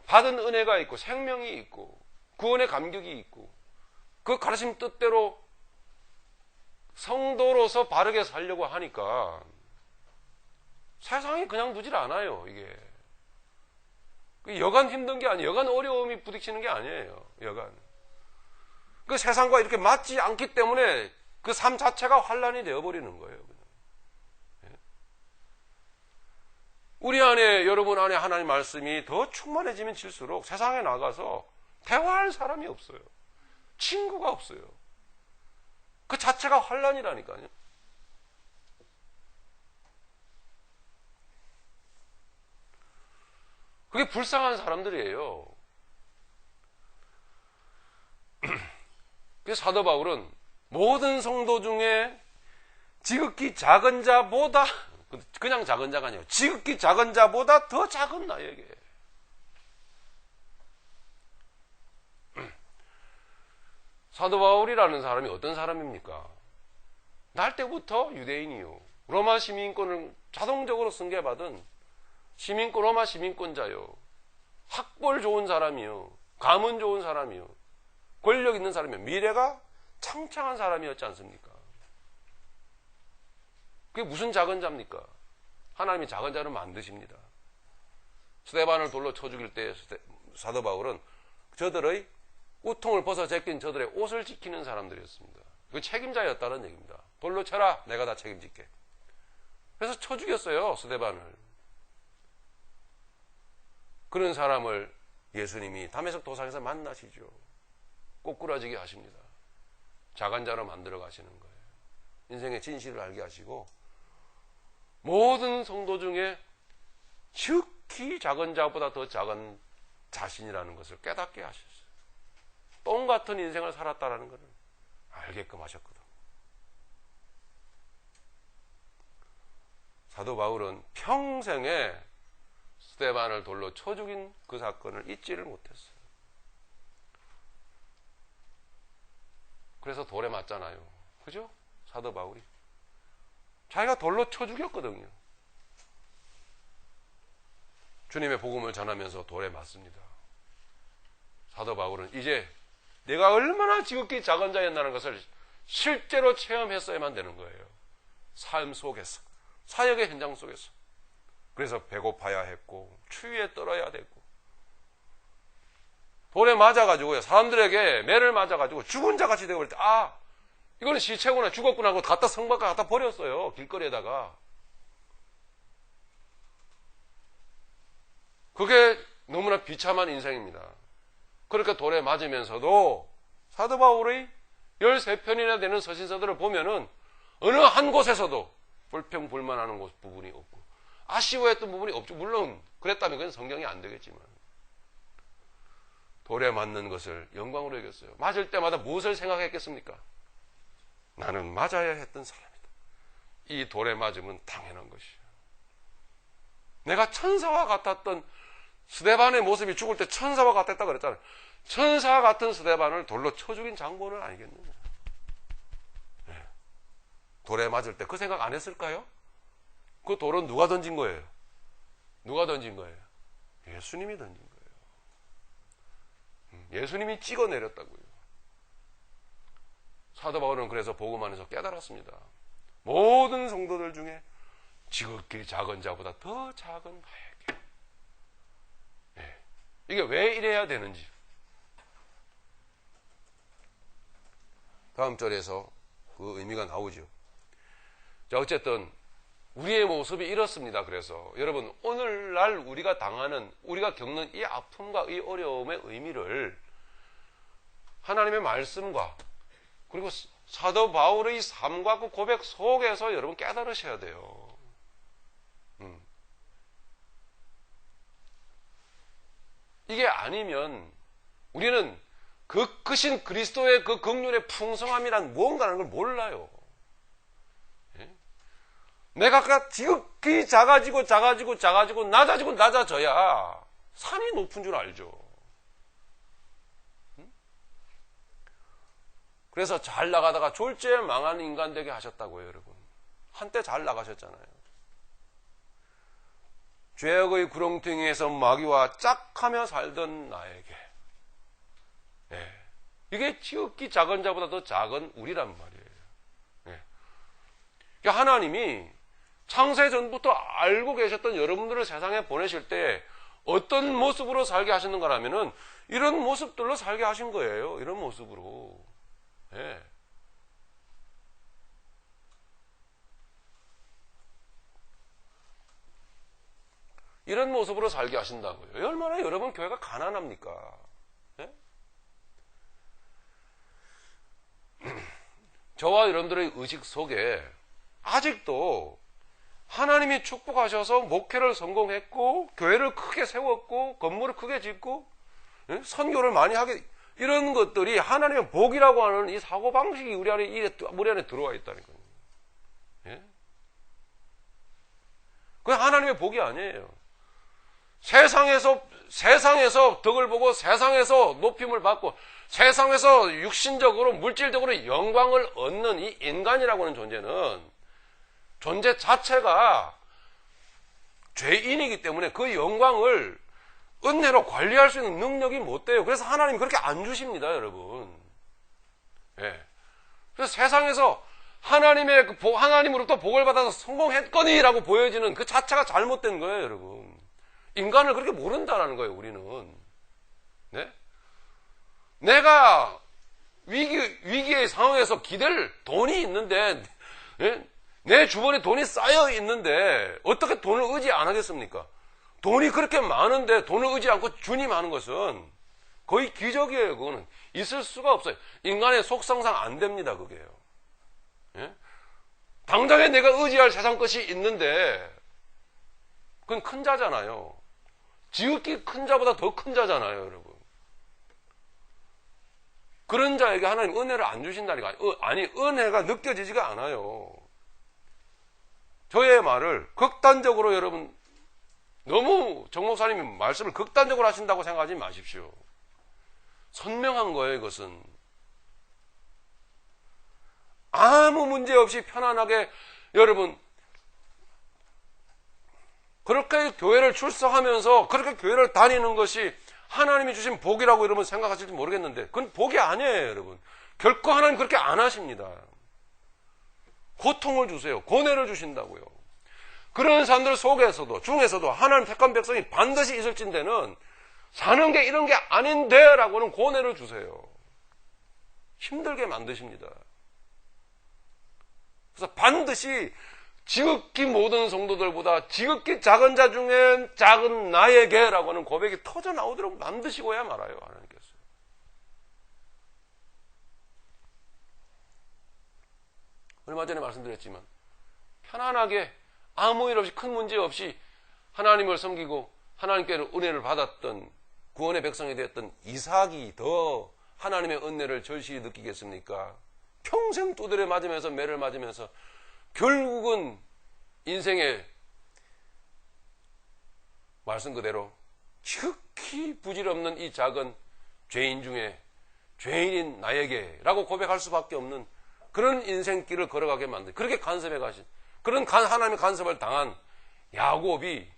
받은 은혜가 있고 생명이 있고 구원의 감격이 있고 그 가르침 뜻대로 성도로서 바르게 살려고 하니까 세상이 그냥 두질 않아요. 이게 여간 힘든 게 아니에요. 여간 어려움이 부딪히는 게 아니에요. 여간 그 세상과 이렇게 맞지 않기 때문에 그 삶 자체가 환란이 되어버리는 거예요. 그냥. 우리 안에, 여러분 안에 하나님 말씀이 더 충만해지면 질수록 세상에 나가서 대화할 사람이 없어요. 친구가 없어요. 그 자체가 환란이라니까요. 그게 불쌍한 사람들이에요. 그래서 사도 바울은 모든 성도 중에 지극히 작은 자보다, 그냥 작은 자가 아니에요. 지극히 작은 자보다 더 작은 나에게. 사도 바울이라는 사람이 어떤 사람입니까? 날 때부터 유대인이요. 로마 시민권을 자동적으로 승계받은 로마 시민권자요. 학벌 좋은 사람이요. 가문 좋은 사람이요. 권력 있는 사람이요. 미래가 창창한 사람이었지 않습니까? 그게 무슨 작은 자입니까? 하나님이 작은 자를 만드십니다. 스데반을 돌로 쳐 죽일 때 사도 바울은 저들의 우통을 벗어 제낀 저들의 옷을 지키는 사람들이었습니다. 그 책임자였다는 얘기입니다. 돌로 쳐라, 내가 다 책임질게. 그래서 쳐 죽였어요, 스데반을. 그런 사람을 예수님이 다메섹 도상에서 만나시죠. 꼬꾸라지게 하십니다. 작은 자로 만들어 가시는 거예요. 인생의 진실을 알게 하시고 모든 성도 중에 지극히 작은 자보다 더 작은 자신이라는 것을 깨닫게 하셨어요. 똥 같은 인생을 살았다라는 것을 알게끔 하셨거든. 사도 바울은 평생에 스데반을 돌로 쳐 죽인 그 사건을 잊지를 못했어요. 그래서 돌에 맞잖아요. 그죠? 사도 바울이. 자기가 돌로 쳐 죽였거든요. 주님의 복음을 전하면서 돌에 맞습니다. 사도 바울은 이제 내가 얼마나 지극히 작은 자였다는 것을 실제로 체험했어야만 되는 거예요. 삶 속에서, 사역의 현장 속에서. 그래서 배고파야 했고 추위에 떨어야 됐고 돌에 맞아가지고요, 사람들에게 매를 맞아가지고 죽은 자같이 되어버릴 때, 아, 이거는 시체구나, 죽었구나 하고 갖다 성 밖에 갖다 버렸어요, 길거리에다가. 그게 너무나 비참한 인생입니다. 그렇게 돌에 맞으면서도 사도 바울의 13편이나 되는 서신서들을 보면은 어느 한 곳에서도 불평불만하는 부분이 없고 아쉬워했던 부분이 없죠. 물론 그랬다면 그건 성경이 안 되겠지만 돌에 맞는 것을 영광으로 여겼어요. 맞을 때마다 무엇을 생각했겠습니까? 나는 맞아야 했던 사람이다. 이 돌에 맞으면 당연한 것이에요. 내가 천사와 같았던 스데반의 모습이 죽을 때 천사와 같았다 그랬잖아요. 천사 같은 스데반을 돌로 쳐 죽인 장본은 아니겠느냐. 네. 돌에 맞을 때 그 생각 안 했을까요? 그 돌은 누가 던진 거예요? 누가 던진 거예요? 예수님이 던진 거예요. 예수님이 찍어내렸다고요. 사도 바울은 그래서 복음 안에서 깨달았습니다. 모든 성도들 중에 지극히 작은 자보다 더 작은 나에게. 네. 이게 왜 이래야 되는지. 다음 절에서 그 의미가 나오죠. 자, 어쨌든 우리의 모습이 이렇습니다. 그래서 여러분, 오늘날 우리가 당하는, 우리가 겪는 이 아픔과 이 어려움의 의미를 하나님의 말씀과 그리고 사도 바울의 삶과 그 고백 속에서 여러분 깨달으셔야 돼요. 이게 아니면 우리는 그 크신 그리스도의 그 긍휼의 풍성함이란 무언가라는 걸 몰라요. 내가 지극히 작아지고 낮아져야 산이 높은 줄 알죠. 그래서 잘 나가다가 졸지에 망한 인간 되게 하셨다고요, 여러분. 한때 잘 나가셨잖아요. 죄악의 구렁텅이에서 마귀와 짝하며 살던 나에게. 네. 이게 지극히 작은 자보다 더 작은 우리란 말이에요. 네. 그러니까 하나님이 창세 전부터 알고 계셨던 여러분들을 세상에 보내실 때 어떤 모습으로 살게 하셨는가라면은 이런 모습들로 살게 하신 거예요. 이런 모습으로. 네. 이런 모습으로 살게 하신다고요. 얼마나 여러분 교회가 가난합니까? 네? 저와 여러분들의 의식 속에 아직도 하나님이 축복하셔서 목회를 성공했고 교회를 크게 세웠고 건물을 크게 짓고 선교를 많이 하게, 이런 것들이 하나님의 복이라고 하는 이 사고방식이 우리 안에 들어와 있다니까요. 예? 그게 하나님의 복이 아니에요. 세상에서 덕을 보고 세상에서 높임을 받고 세상에서 육신적으로 물질적으로 영광을 얻는 이 인간이라고 하는 존재는 존재 자체가 죄인이기 때문에 그 영광을 은혜로 관리할 수 있는 능력이 못 돼요. 그래서 하나님이 그렇게 안 주십니다, 여러분. 예. 그래서 세상에서 하나님으로부터 복을 받아서 성공했거니라고 보여지는 그 자체가 잘못된 거예요, 여러분. 인간을 그렇게 모른다는 거예요, 우리는. 네? 내가 위기의 상황에서 기댈 돈이 있는데, 예? 내 주변에 돈이 쌓여 있는데, 어떻게 돈을 의지 안 하겠습니까? 돈이 그렇게 많은데 돈을 의지 않고 주님 하는 것은 거의 기적이에요, 그거는. 있을 수가 없어요. 인간의 속성상 안 됩니다, 그게요. 예? 당장에 내가 의지할 세상 것이 있는데, 그건 큰 자잖아요. 지극히 큰 자보다 더 큰 자잖아요, 여러분. 그런 자에게 하나님 은혜를 안 주신다니까. 아니, 은혜가 느껴지지가 않아요. 저의 말을 극단적으로 여러분, 너무 정 목사님이 말씀을 극단적으로 하신다고 생각하지 마십시오. 선명한 거예요, 이것은. 아무 문제 없이 편안하게 여러분, 그렇게 교회를 출석하면서 그렇게 교회를 다니는 것이 하나님이 주신 복이라고 여러분 생각하실지 모르겠는데, 그건 복이 아니에요, 여러분. 결코 하나님 그렇게 안 하십니다. 고통을 주세요. 고뇌를 주신다고요. 그런 사람들 속에서도, 중에서도 하나님 택한 백성이 반드시 있을진대는 사는 게 이런 게 아닌데 라고는 고뇌를 주세요. 힘들게 만드십니다. 그래서 반드시 지극히 모든 성도들보다 지극히 작은 자 중에 작은 나에게라고 하는 고백이 터져 나오도록 만드시고야 말아요, 하나님께서. 얼마 전에 말씀드렸지만 편안하게 아무 일 없이 큰 문제 없이 하나님을 섬기고 하나님께 은혜를 받았던 구원의 백성이 되었던 이삭이 더 하나님의 은혜를 절실히 느끼겠습니까? 평생 두드려 맞으면서 매를 맞으면서 결국은 인생의 말씀 그대로 지극히 부질없는 이 작은 죄인 중에 죄인인 나에게라고 고백할 수밖에 없는 그런 인생길을 걸어가게 만든, 그렇게 간섭해 가신, 그런 하나님의 간섭을 당한 야곱이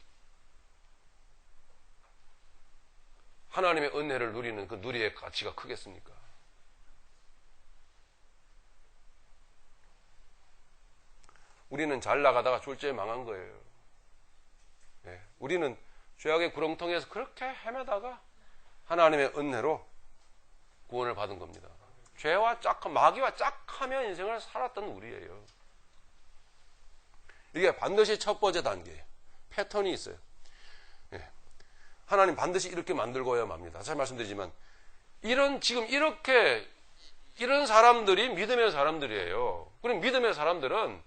하나님의 은혜를 누리는 그 누리의 가치가 크겠습니까? 우리는 잘 나가다가 졸지에 망한 거예요. 네, 우리는 죄악의 구렁텅이에서 그렇게 헤매다가 하나님의 은혜로 구원을 받은 겁니다. 죄와 마귀와 짝하며 인생을 살았던 우리예요. 이게 반드시 첫 번째 단계예요. 패턴이 있어요. 네, 하나님 반드시 이렇게 만들고야 맙니다. 다시 말씀드리지만 지금 이런 사람들이 믿음의 사람들이에요. 그럼 믿음의 사람들은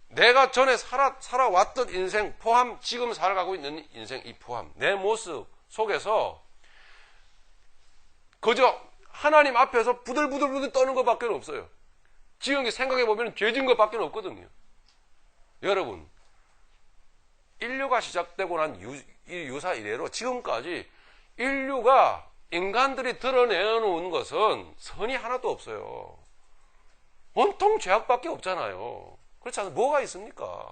내가 전에 살아왔던 인생 포함, 지금 살아가고 있는 인생 이 포함, 내 모습 속에서 그저 하나님 앞에서 부들부들 떠는 것밖에 없어요. 지금 생각해보면 죄진 것밖에 없거든요. 여러분, 인류가 시작되고 난 유사 이래로 지금까지 인류가 인간들이 드러내놓은 것은 선이 하나도 없어요. 온통 죄악밖에 없잖아요. 그렇지 않아요? 뭐가 있습니까?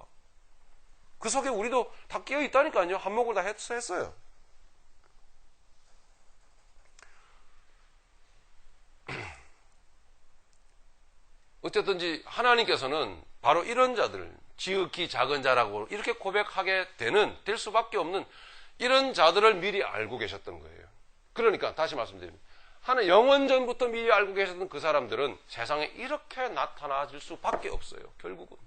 그 속에 우리도 다 끼어 있다니까요. 한몫을 다 했어요. 어쨌든지 하나님께서는 바로 이런 자들, 지극히 작은 자라고 이렇게 고백하게 될 수밖에 없는 이런 자들을 미리 알고 계셨던 거예요. 그러니까 다시 말씀드립니다. 영원전부터 미리 알고 계셨던 그 사람들은 세상에 이렇게 나타나질 수밖에 없어요. 결국은.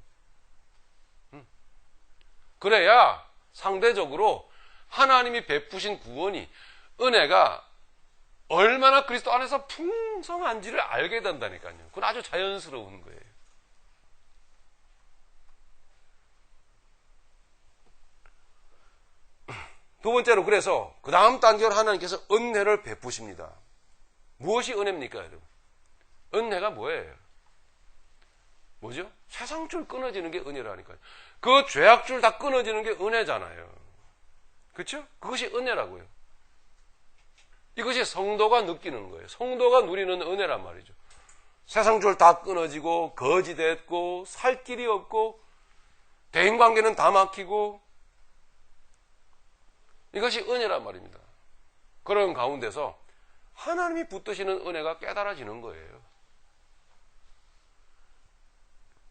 그래야 상대적으로 하나님이 베푸신 구원이, 은혜가 얼마나 그리스도 안에서 풍성한지를 알게 된다니까요. 그건 아주 자연스러운 거예요. 두 번째로, 그래서 그 다음 단계로 하나님께서 은혜를 베푸십니다. 무엇이 은혜입니까, 여러분? 은혜가 뭐예요? 뭐죠? 세상줄 끊어지는 게 은혜라니까요. 그 죄악줄 다 끊어지는 게 은혜잖아요. 그렇죠? 그것이 은혜라고요. 이것이 성도가 느끼는 거예요. 성도가 누리는 은혜란 말이죠. 세상줄 다 끊어지고 거지됐고 살 길이 없고 대인관계는 다 막히고, 이것이 은혜란 말입니다. 그런 가운데서 하나님이 붙드시는 은혜가 깨달아지는 거예요.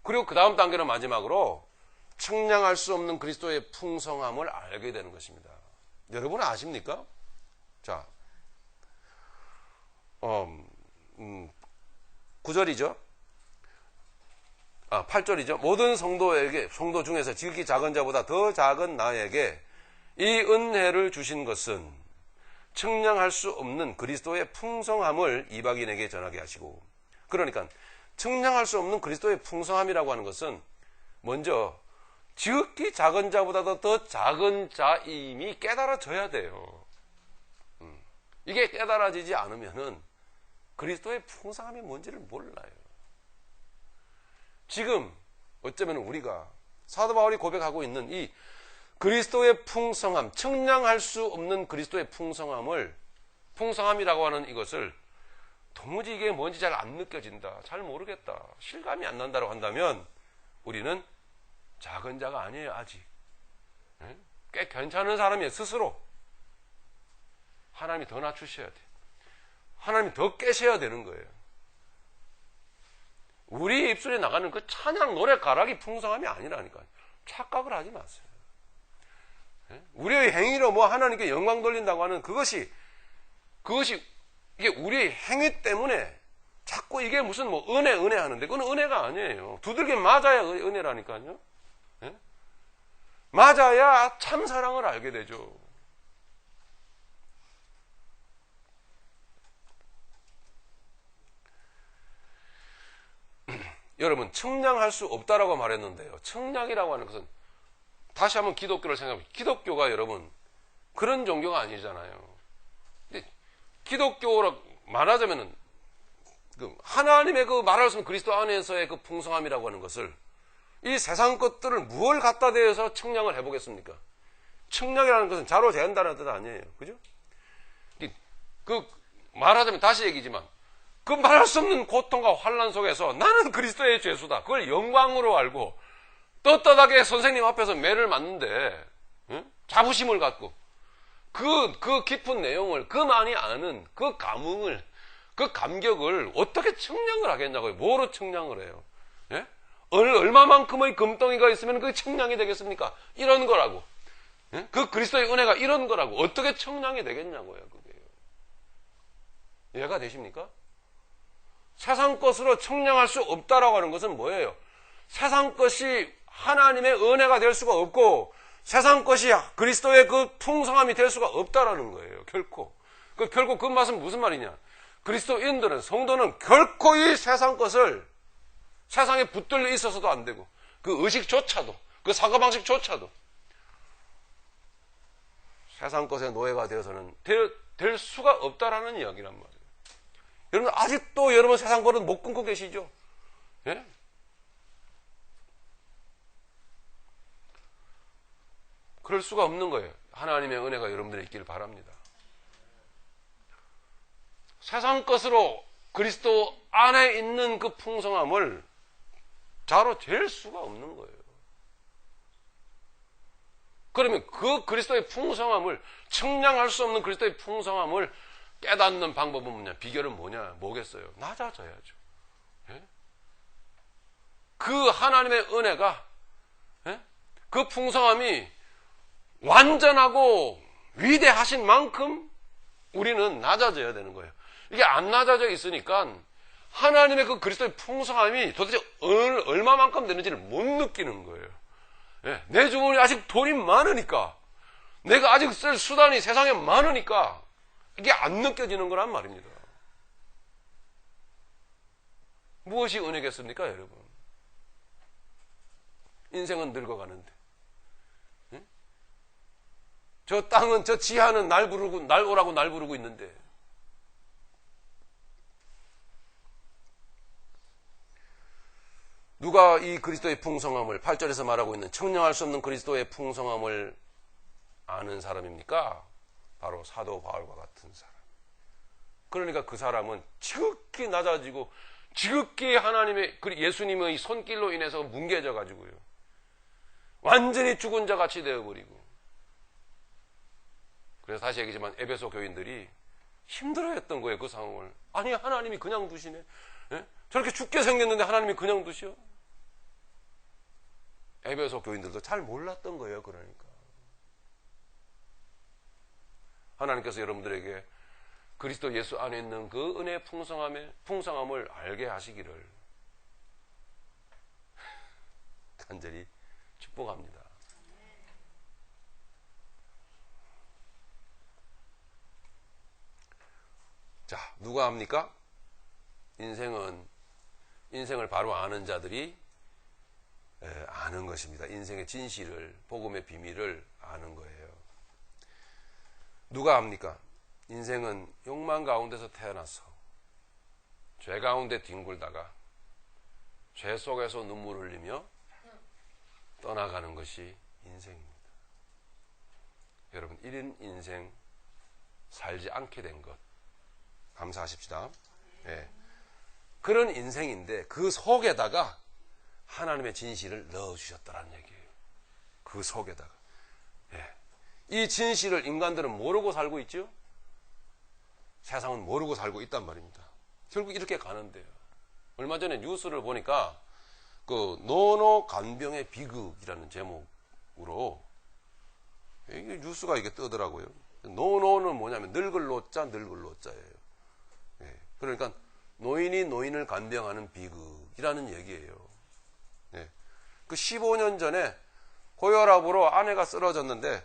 그리고 그 다음 단계는 마지막으로 청량할 수 없는 그리스도의 풍성함을 알게 되는 것입니다. 여러분은 아십니까? 자, 9절이죠. 8절이죠. 모든 성도 중에서 지극히 작은 자보다 더 작은 나에게 이 은혜를 주신 것은 청량할 수 없는 그리스도의 풍성함을 이방인에게 전하게 하시고, 그러니까 청량할 수 없는 그리스도의 풍성함이라고 하는 것은 먼저 지극히 작은 자보다도 더 작은 자임이 깨달아져야 돼요. 이게 깨달아지지 않으면은 그리스도의 풍성함이 뭔지를 몰라요. 지금 어쩌면 우리가 사도 바울이 고백하고 있는 이 그리스도의 풍성함, 청량할 수 없는 그리스도의 풍성함이라고 하는 이것을 도무지 이게 뭔지 잘 안 느껴진다, 잘 모르겠다, 실감이 안 난다고 한다면 우리는 작은 자가 아니에요. 아직 꽤 괜찮은 사람이에요. 스스로 하나님이 더 낮추셔야 돼요. 하나님이 더 깨셔야 되는 거예요. 우리 입술에 나가는 그 찬양 노래 가락이 풍성함이 아니라니까요. 착각을 하지 마세요. 우리의 행위로 뭐 하나님께 영광 돌린다고 하는 그것이 이게 우리의 행위 때문에 자꾸 이게 무슨 뭐 은혜 하는데 그건 은혜가 아니에요. 두들겨 맞아야 은혜라니까요. 맞아야 참 사랑을 알게 되죠. 여러분, 청량할 수 없다라고 말했는데요. 청량이라고 하는 것은 다시 한번 기독교를 생각해보면, 기독교가 여러분 그런 종교가 아니잖아요. 기독교로 말하자면은 하나님의 그 말할 수 없는 그리스도 안에서의 그 풍성함이라고 하는 것을, 이 세상 것들을 무엇을 갖다 대어서 청량을 해보겠습니까? 청량이라는 것은 자로 재현다는 뜻 아니에요. 그죠? 말하자면 다시 얘기지만, 그 말할 수 없는 고통과 환난 속에서 나는 그리스도의 죄수다, 그걸 영광으로 알고 떳떳하게 선생님 앞에서 매를 맞는데, 자부심을 갖고 그 깊은 내용을, 그 많이 아는 그 감흥을, 그 감격을 어떻게 청량을 하겠냐고요. 뭐로 청량을 해요? 예? 얼마만큼의 금덩이가 있으면 그게 청량이 되겠습니까? 이런 거라고. 예? 그 그리스도의 은혜가 이런 거라고. 어떻게 청량이 되겠냐고요. 그게요. 이해가 되십니까? 세상 것으로 청량할 수 없다라고 하는 것은 뭐예요? 세상 것이 하나님의 은혜가 될 수가 없고, 세상 것이 그리스도의 그 풍성함이 될 수가 없다라는 거예요. 결코. 결국 그 말은 무슨 말이냐? 그리스도인들은, 성도는 결코 이 세상 것을, 세상에 붙들려 있어서도 안 되고, 그 의식조차도, 그 사고방식조차도 세상 것의 노예가 되어서는 될 수가 없다라는 이야기란 말이에요. 여러분, 아직도 여러분 세상 버릇 못 끊고 계시죠? 예? 그럴 수가 없는 거예요. 하나님의 은혜가 여러분들에 있기를 바랍니다. 세상 것으로 그리스도 안에 있는 그 풍성함을 자로 잴 수가 없는 거예요. 그러면 그 그리스도의 풍성함을, 청량할 수 없는 그리스도의 풍성함을 깨닫는 방법은 뭐냐? 비결은 뭐겠어요? 낮아져야죠. 예? 그 하나님의 은혜가, 예? 그 풍성함이 완전하고 위대하신 만큼 우리는 낮아져야 되는 거예요. 이게 안 낮아져 있으니까 하나님의 그 그리스도의 풍성함이 도대체 얼마만큼 되는지를 못 느끼는 거예요. 예? 내 주머니에 아직 돈이 많으니까, 내가 아직 쓸 수단이 세상에 많으니까 이게 안 느껴지는 거란 말입니다. 무엇이 은혜겠습니까, 여러분? 인생은 늙어가는데, 예? 저 땅은, 저 지하는 날 오라고 날 부르고 있는데, 누가 이 그리스도의 풍성함을, 8절에서 말하고 있는 청량할 수 없는 그리스도의 풍성함을 아는 사람입니까? 바로 사도 바울과 같은 사람. 그러니까 그 사람은 지극히 낮아지고 지극히 하나님의, 예수님의 손길로 인해서 뭉개져 가지고요, 완전히 죽은 자 같이 되어버리고. 그래서 다시 얘기지만 에베소 교인들이 힘들어했던 거예요. 그 상황을. 아니, 하나님이 그냥 두시네. 예? 저렇게 죽게 생겼는데 하나님이 그냥 두시오? 에베소 교인들도 잘 몰랐던 거예요. 그러니까 하나님께서 여러분들에게 그리스도 예수 안에 있는 그 은혜의 풍성함을 알게 하시기를 간절히 축복합니다. 자, 누가 합니까? 인생을 바로 아는 자들이 아는 것입니다. 인생의 진실을, 복음의 비밀을 아는 거예요. 누가 합니까? 인생은 욕망 가운데서 태어나서 죄 가운데 뒹굴다가 죄 속에서 눈물을 흘리며 떠나가는 것이 인생입니다. 여러분, 1인 인생 살지 않게 된 것 감사하십시다. 예. 그런 인생인데 그 속에다가 하나님의 진실을 넣어주셨다는 얘기예요. 그 속에다가. 예. 이 진실을 인간들은 모르고 살고 있죠? 세상은 모르고 살고 있단 말입니다. 결국 이렇게 가는데요. 얼마 전에 뉴스를 보니까 그 노노 간병의 비극이라는 제목으로 이게 뉴스가 이게 뜨더라고요. 노노는 뭐냐면 늙을 노자, 늙을 노자예요. 예. 그러니까 노인이 노인을 간병하는 비극이라는 얘기예요. 예. 그 15년 전에 고혈압으로 아내가 쓰러졌는데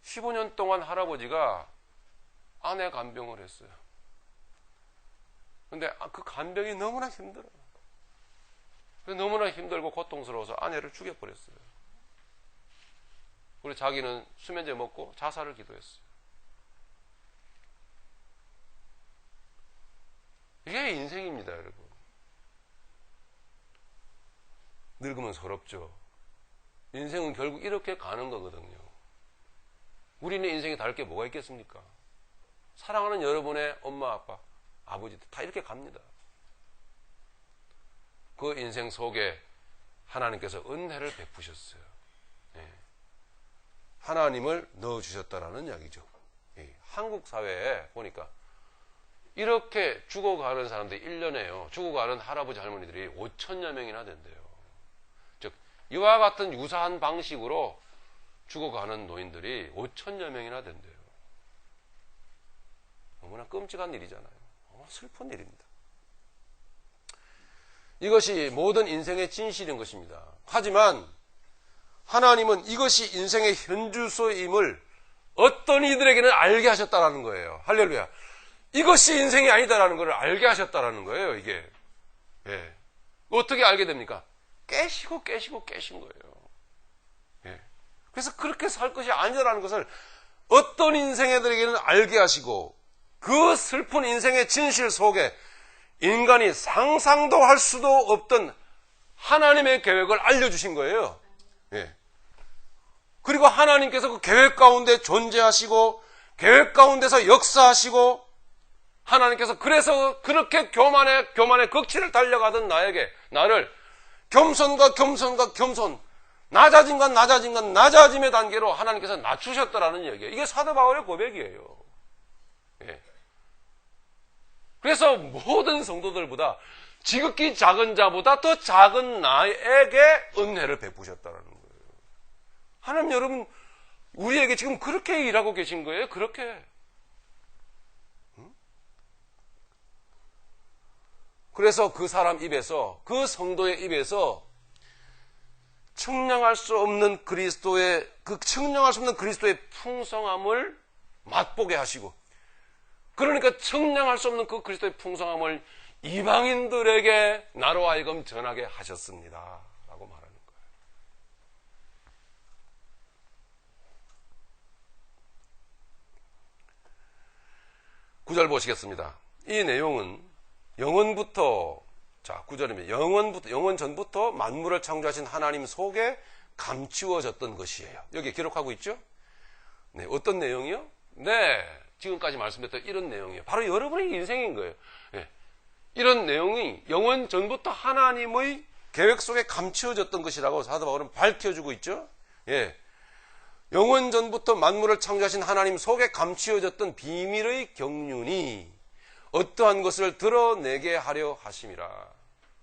15년 동안 할아버지가 아내 간병을 했어요. 근데 그 간병이 너무나 힘들어요. 너무나 힘들고 고통스러워서 아내를 죽여버렸어요. 그리고 자기는 수면제 먹고 자살을 기도했어요. 이게 인생입니다, 여러분. 늙으면 서럽죠. 인생은 결국 이렇게 가는 거거든요. 우리는 인생에 다를 게 뭐가 있겠습니까? 사랑하는 여러분의 엄마, 아빠, 아버지들 다 이렇게 갑니다. 그 인생 속에 하나님께서 은혜를 베푸셨어요. 예. 하나님을 넣어주셨다라는 이야기죠. 예. 한국 사회에 보니까 이렇게 죽어가는 사람들이 1년에요. 죽어가는 할아버지 할머니들이 5천여 명이나 된대요. 즉 이와 같은 유사한 방식으로 죽어가는 노인들이 5천여 명이나 된대요. 너무나 끔찍한 일이잖아요. 너무 슬픈 일입니다. 이것이 모든 인생의 진실인 것입니다. 하지만 하나님은 이것이 인생의 현주소임을 어떤 이들에게는 알게 하셨다라는 거예요. 할렐루야. 이것이 인생이 아니다라는 것을 알게 하셨다라는 거예요, 이게. 예. 어떻게 알게 됩니까? 깨신 거예요. 예. 그래서 그렇게 살 것이 아니다라는 것을 어떤 인생애들에게는 알게 하시고 그 슬픈 인생의 진실 속에 인간이 상상도 할 수도 없던 하나님의 계획을 알려주신 거예요. 예. 그리고 하나님께서 그 계획 가운데 존재하시고 계획 가운데서 역사하시고 하나님께서 그래서 그렇게 교만의 극치를 달려가던 나를 겸손과 겸손, 낮아짐의 단계로 하나님께서 낮추셨다라는 얘기예요. 이게 사도 바울의 고백이에요. 예. 그래서 모든 성도들보다 지극히 작은 자보다 더 작은 나에게 은혜를 베푸셨다라는 거예요. 하나님 여러분, 우리에게 지금 그렇게 일하고 계신 거예요. 그렇게. 그래서 그 사람 입에서, 그 성도의 입에서 측량할 수 없는 그리스도의 풍성함을 맛보게 하시고, 그러니까 측량할 수 없는 그 그리스도의 풍성함을 이방인들에게 나로 하여금 전하게 하셨습니다. 라고 말하는 거예요. 9절 보시겠습니다. 이 내용은 영원부터, 자, 9절입니다. 영원 전부터 만물을 창조하신 하나님 속에 감추어졌던 것이에요. 여기 기록하고 있죠? 네, 어떤 내용이요? 네, 지금까지 말씀드렸던 이런 내용이에요. 바로 여러분의 인생인 거예요. 네, 이런 내용이 영원 전부터 하나님의 계획 속에 감추어졌던 것이라고 사도 바울은 밝혀주고 있죠? 예. 영원 전부터 만물을 창조하신 하나님 속에 감추어졌던 비밀의 경륜이 어떠한 것을 드러내게 하려 하심이라.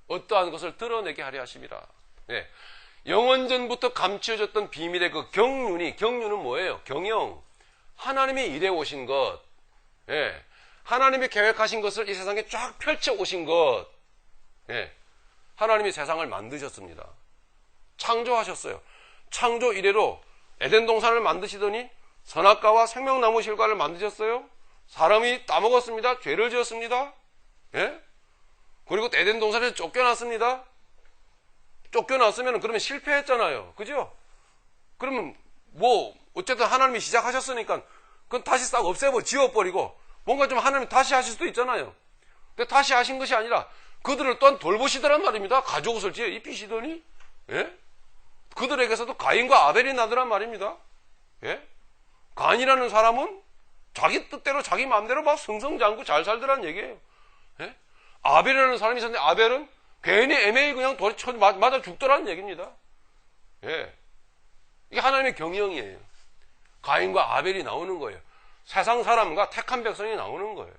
어떠한 것을 드러내게 하려 하심이라. 네. 영원전부터 감추어졌던 비밀의 그 경륜은 뭐예요? 경영. 하나님이 일해 오신 것, 예. 하나님이 계획하신 것을 이 세상에 쫙 펼쳐 오신 것, 예. 하나님이 세상을 만드셨습니다. 창조하셨어요. 창조 이래로 에덴 동산을 만드시더니 선악과와 생명나무 실과를 만드셨어요. 사람이 따먹었습니다. 죄를 지었습니다. 예? 그리고 에덴 동산에서 쫓겨났습니다. 쫓겨났으면 그러면 실패했잖아요. 그죠? 그러면 뭐 어쨌든 하나님이 시작하셨으니까 그건 다시 싹 지워버리고 뭔가 좀 하나님이 다시 하실 수도 있잖아요. 근데 다시 하신 것이 아니라 그들을 또한 돌보시더란 말입니다. 가죽옷을 지어 입히시더니, 예? 그들에게서도 가인과 아벨이 나더란 말입니다. 예? 가인이라는 사람은 자기 뜻대로 자기 마음대로 막 승승장구 잘 살더란 얘기예요. 예? 아벨이라는 사람이 있었는데 아벨은 괜히 애매히 그냥 돌에 맞아 죽더라는 얘기입니다. 예. 이게 하나님의 경영이에요. 가인과 아벨이 나오는 거예요. 세상 사람과 택한 백성이 나오는 거예요.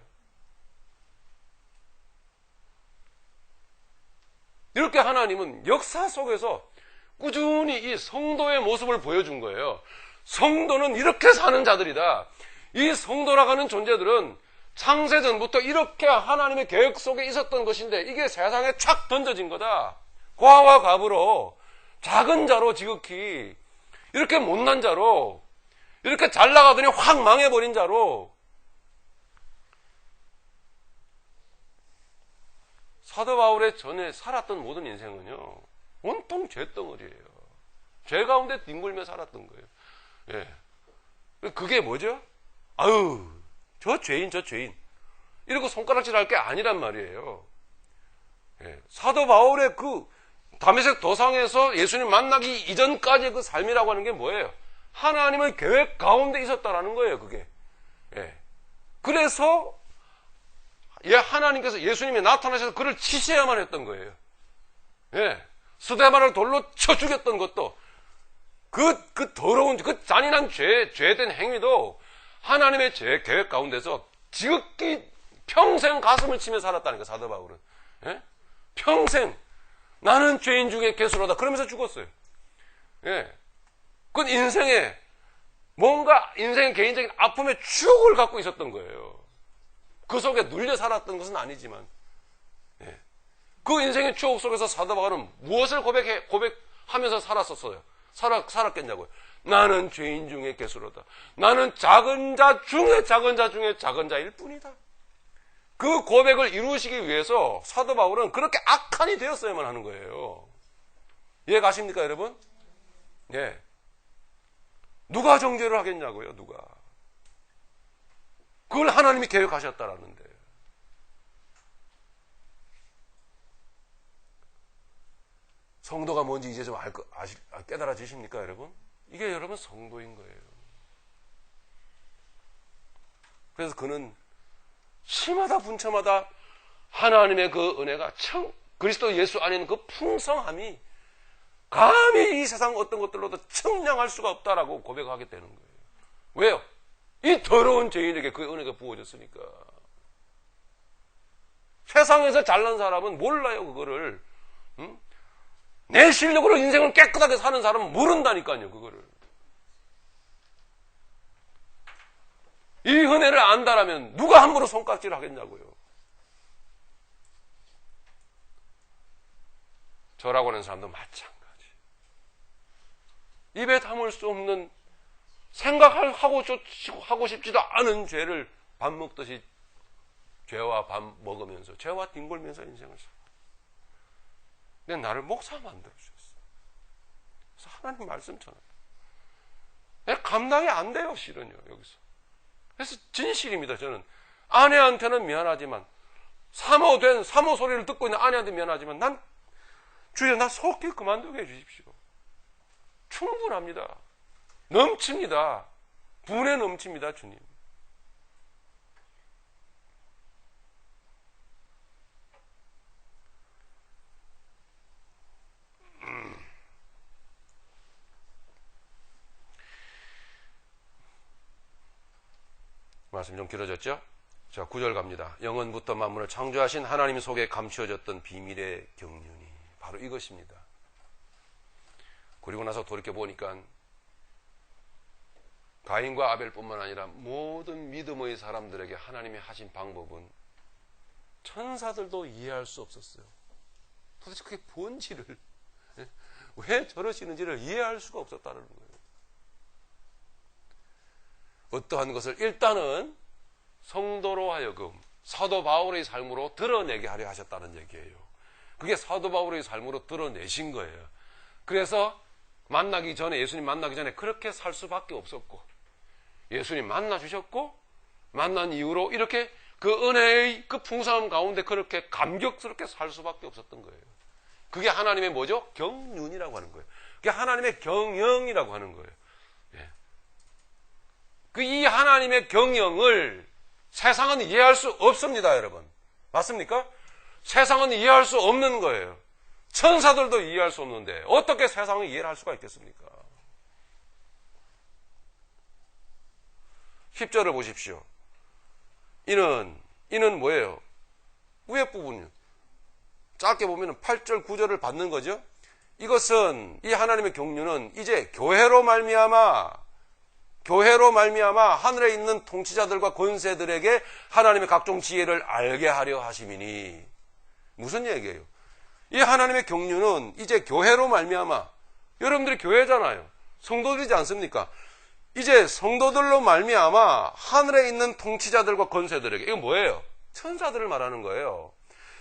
이렇게 하나님은 역사 속에서 꾸준히 이 성도의 모습을 보여준 거예요. 성도는 이렇게 사는 자들이다. 이 성도라고 하는 존재들은 창세전부터 이렇게 하나님의 계획 속에 있었던 것인데 이게 세상에 촥 던져진 거다. 과와 갑으로 작은 자로 지극히 이렇게 못난 자로 이렇게 잘 나가더니 확 망해버린 자로 사도 바울의 전에 살았던 모든 인생은요 온통 죄덩어리예요. 죄 가운데 뒹굴며 살았던 거예요. 예. 그게 뭐죠? 아유 저 죄인 이러고 손가락질 할 게 아니란 말이에요. 예. 사도 바울의 그 다메섹 도상에서 예수님 만나기 이전까지의 그 삶이라고 하는 게 뭐예요? 하나님의 계획 가운데 있었다라는 거예요, 그게. 예. 그래서, 하나님께서 예수님이 나타나셔서 그를 치셔야만 했던 거예요. 예. 스데반을 돌로 쳐 죽였던 것도, 그 더러운, 그 잔인한 죄된 행위도 하나님의 계획 가운데서 지극히 평생 가슴을 치며 살았다는 거예요, 사도 바울은. 예? 평생. 나는 죄인 중에 괴수로다. 그러면서 죽었어요. 예. 그건 인생의 개인적인 아픔의 추억을 갖고 있었던 거예요. 그 속에 눌려 살았던 것은 아니지만, 예. 그 인생의 추억 속에서 사도 바울은 무엇을 고백하면서 살았겠냐고요. 나는 죄인 중에 괴수로다. 나는 작은 자 중에 작은 자일 뿐이다. 그 고백을 이루시기 위해서 사도 바울은 그렇게 악한이 되었어야만 하는 거예요. 이해 가십니까, 여러분? 예. 누가 정죄를 하겠냐고요, 누가. 그걸 하나님이 계획하셨다라는데. 성도가 뭔지 이제 좀 깨달아지십니까, 여러분? 이게 여러분 성도인 거예요. 그래서 그는 시마다 분차마다 하나님의 그 은혜가 그리스도 예수 안에 있는 그 풍성함이 감히 이 세상 어떤 것들로도 측량할 수가 없다라고 고백하게 되는 거예요. 왜요? 이 더러운 죄인에게 그 은혜가 부어졌으니까. 세상에서 잘난 사람은 몰라요, 그거를. 응? 내 실력으로 인생을 깨끗하게 사는 사람은 모른다니까요, 그거를. 이 은혜를 안다라면 누가 함부로 손깍지를 하겠냐고요. 저라고 하는 사람도 마찬가지. 입에 담을 수 없는 생각하고 싶지도 않은 죄를 밥 먹듯이 죄와 밥 먹으면서 죄와 뒹굴면서 인생을 살아. 근데 나를 목사 만들어주셨어. 그래서 하나님 말씀처럼 감당이 안 돼요, 실은요, 여기서. 그래서 진실입니다. 저는 아내한테는 미안하지만 사모 소리를 듣고 있는 아내한테 미안하지만 난 주여 나 속히 그만두게 해주십시오. 충분합니다. 넘칩니다. 분에 넘칩니다, 주님. 말씀 좀 길어졌죠? 자, 9절 갑니다. 영원부터 만물을 창조하신 하나님 속에 감추어졌던 비밀의 경륜이 바로 이것입니다. 그리고 나서 돌이켜보니까 가인과 아벨뿐만 아니라 모든 믿음의 사람들에게 하나님이 하신 방법은 천사들도 이해할 수 없었어요. 도대체 그게 뭔지를, 왜 저러시는지를 이해할 수가 없었다는 거예요. 어떠한 것을 일단은 성도로 하여금 사도 바울의 삶으로 드러내게 하려 하셨다는 얘기예요. 그게 사도 바울의 삶으로 드러내신 거예요. 그래서 만나기 전에, 예수님 만나기 전에 그렇게 살 수밖에 없었고, 예수님 만나주셨고, 만난 이후로 이렇게 그 은혜의 그 풍성함 가운데 그렇게 감격스럽게 살 수밖에 없었던 거예요. 그게 하나님의 뭐죠? 경륜이라고 하는 거예요. 그게 하나님의 경영이라고 하는 거예요. 예. 이 하나님의 경영을 세상은 이해할 수 없습니다, 여러분. 맞습니까? 세상은 이해할 수 없는 거예요. 천사들도 이해할 수 없는데 어떻게 세상을 이해를 할 수가 있겠습니까? 10절을 보십시오. 이는 뭐예요? 위에 부분이요. 짧게 보면 8절, 9절을 받는 거죠. 이것은, 이 하나님의 경륜은 이제 교회로 말미암아 하늘에 있는 통치자들과 권세들에게 하나님의 각종 지혜를 알게 하려 하심이니. 무슨 얘기예요? 이 하나님의 경륜은 이제 교회로 말미암아, 여러분들이 교회잖아요. 성도들이지 않습니까? 이제 성도들로 말미암아 하늘에 있는 통치자들과 권세들에게, 이건 뭐예요? 천사들을 말하는 거예요.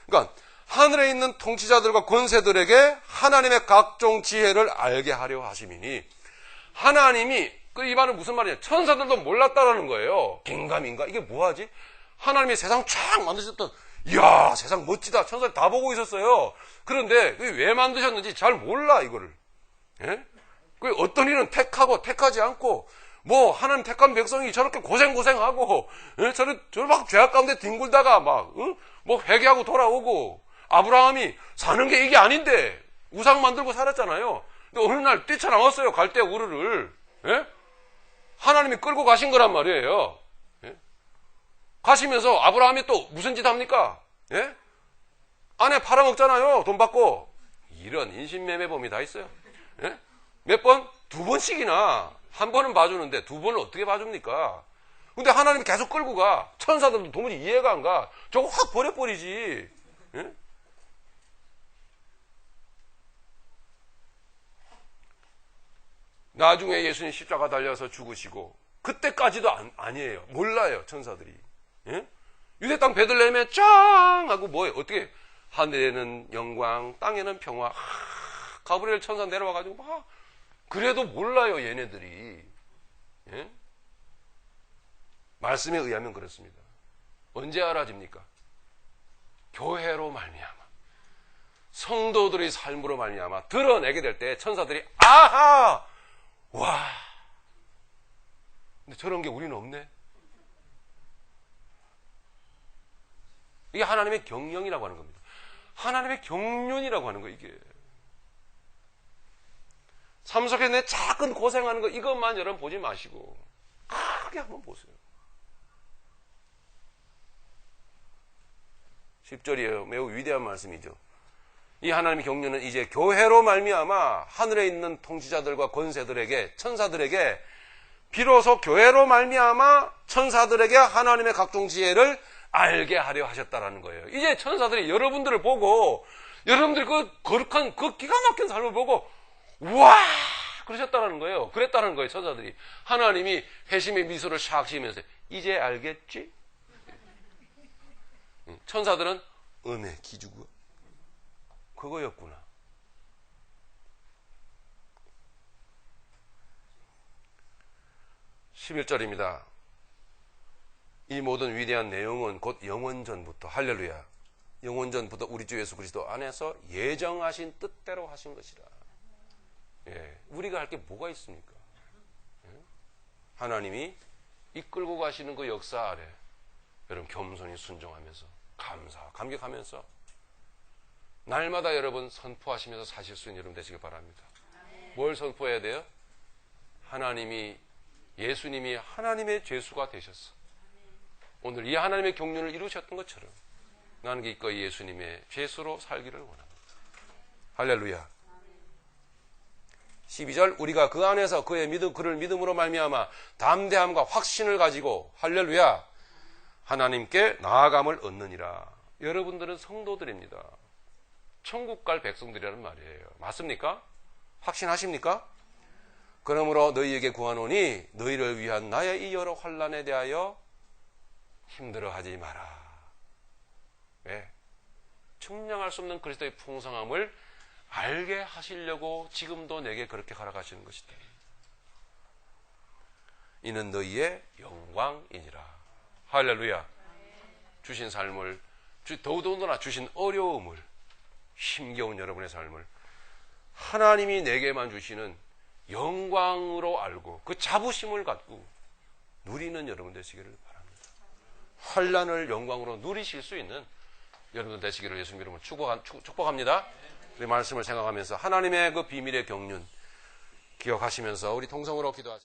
그러니까 하늘에 있는 통치자들과 권세들에게 하나님의 각종 지혜를 알게 하려 하심이니, 하나님이, 이 말은 무슨 말이냐? 천사들도 몰랐다라는 거예요. 긴가민가? 이게 뭐하지? 하나님이 세상 쫙 만드셨던, 이야, 세상 멋지다. 천사들 다 보고 있었어요. 그런데 왜 만드셨는지 잘 몰라, 이거를. 예? 어떤 일은 택하고 택하지 않고, 뭐 하나님 택한 백성이 저렇게 고생하고, 예? 저를 막 죄악 가운데 뒹굴다가 뭐 회개하고 돌아오고, 아브라함이 사는 게 이게 아닌데 우상 만들고 살았잖아요. 근데 어느 날 뛰쳐나왔어요. 갈대 우르를. 예? 하나님이 끌고 가신 거란 말이에요. 예? 가시면서 아브라함이 또 무슨 짓 합니까? 예? 아내 팔아먹잖아요. 돈 받고. 이런 인신매매범이 다 있어요. 예? 몇 번? 2번씩이나. 한 번은 봐주는데 2번을 어떻게 봐줍니까? 근데 하나님이 계속 끌고 가. 천사들도 도무지 이해가 안 가. 저거 확 버려버리지. 예? 나중에 예수님 십자가 달려서 죽으시고, 그때까지도 아니에요. 몰라요, 천사들이. 예? 유대 땅 베들레헴에 짱! 하고 뭐예요? 어떻게? 하늘에는 영광, 땅에는 평화. 가브리엘 천사 내려와가지고 막, 그래도 몰라요, 얘네들이. 예? 말씀에 의하면 그렇습니다. 언제 알아집니까? 교회로 말미암아, 성도들의 삶으로 말미암아 드러내게 될 때 천사들이 아하! 와! 근데 저런 게 우리는 없네? 이게 하나님의 경영이라고 하는 겁니다. 하나님의 경륜이라고 하는 거예요, 이게. 삶 속에 내 작은 고생하는 거, 이것만 여러분 보지 마시고 크게 한번 보세요. 10절이에요. 매우 위대한 말씀이죠. 이 하나님의 경륜은 이제 교회로 말미암아 하늘에 있는 통치자들과 권세들에게, 천사들에게, 비로소 교회로 말미암아 천사들에게 하나님의 각종 지혜를 알게 하려 하셨다라는 거예요. 이제 천사들이 여러분들을 보고, 여러분들이 그 거룩한, 그 기가 막힌 삶을 보고 우와! 그러셨다는 거예요. 그랬다는 거예요, 천사들이. 하나님이 회심의 미소를 샥 지으면서 이제 알겠지? 천사들은 은혜 기주고 그거였구나. 11절입니다. 이 모든 위대한 내용은 곧 영원전부터, 할렐루야, 영원전부터 우리 주 예수 그리스도 안에서 예정하신 뜻대로 하신 것이라. 예, 우리가 할 게 뭐가 있습니까? 예? 하나님이 이끌고 가시는 그 역사 아래 여러분 겸손히 순종하면서 감격하면서 날마다 여러분 선포하시면서 사실 수 있는 여러분 되시길 바랍니다. 뭘 선포해야 돼요? 예수님이 하나님의 죄수가 되셨어. 오늘 이 하나님의 경륜을 이루셨던 것처럼 나는 기꺼이 예수님의 죄수로 살기를 원합니다. 할렐루야. 12절 우리가 그 안에서 그를 믿음으로 말미암아 담대함과 확신을 가지고 할렐루야 하나님께 나아감을 얻느니라. 여러분들은 성도들입니다. 천국 갈 백성들이라는 말이에요. 맞습니까? 확신하십니까? 그러므로 너희에게 구하노니 너희를 위한 나의 이 여러 환난에 대하여 힘들어하지 마라. 왜? 측량할 수 없는 그리스도의 풍성함을 알게 하시려고 지금도 내게 그렇게 가라가시는 것이다. 이는 너희의 영광이니라. 할렐루야. 주신 삶을, 더더군다나 주신 어려움을, 힘겨운 여러분의 삶을 하나님이 내게만 주시는 영광으로 알고 그 자부심을 갖고 누리는 여러분 되시기를 바랍니다. 환난을 영광으로 누리실 수 있는 여러분 되시기를 예수님 이름으로 축복합니다. 우리 말씀을 생각하면서 하나님의 그 비밀의 경륜 기억하시면서 우리 통성으로 기도하시죠.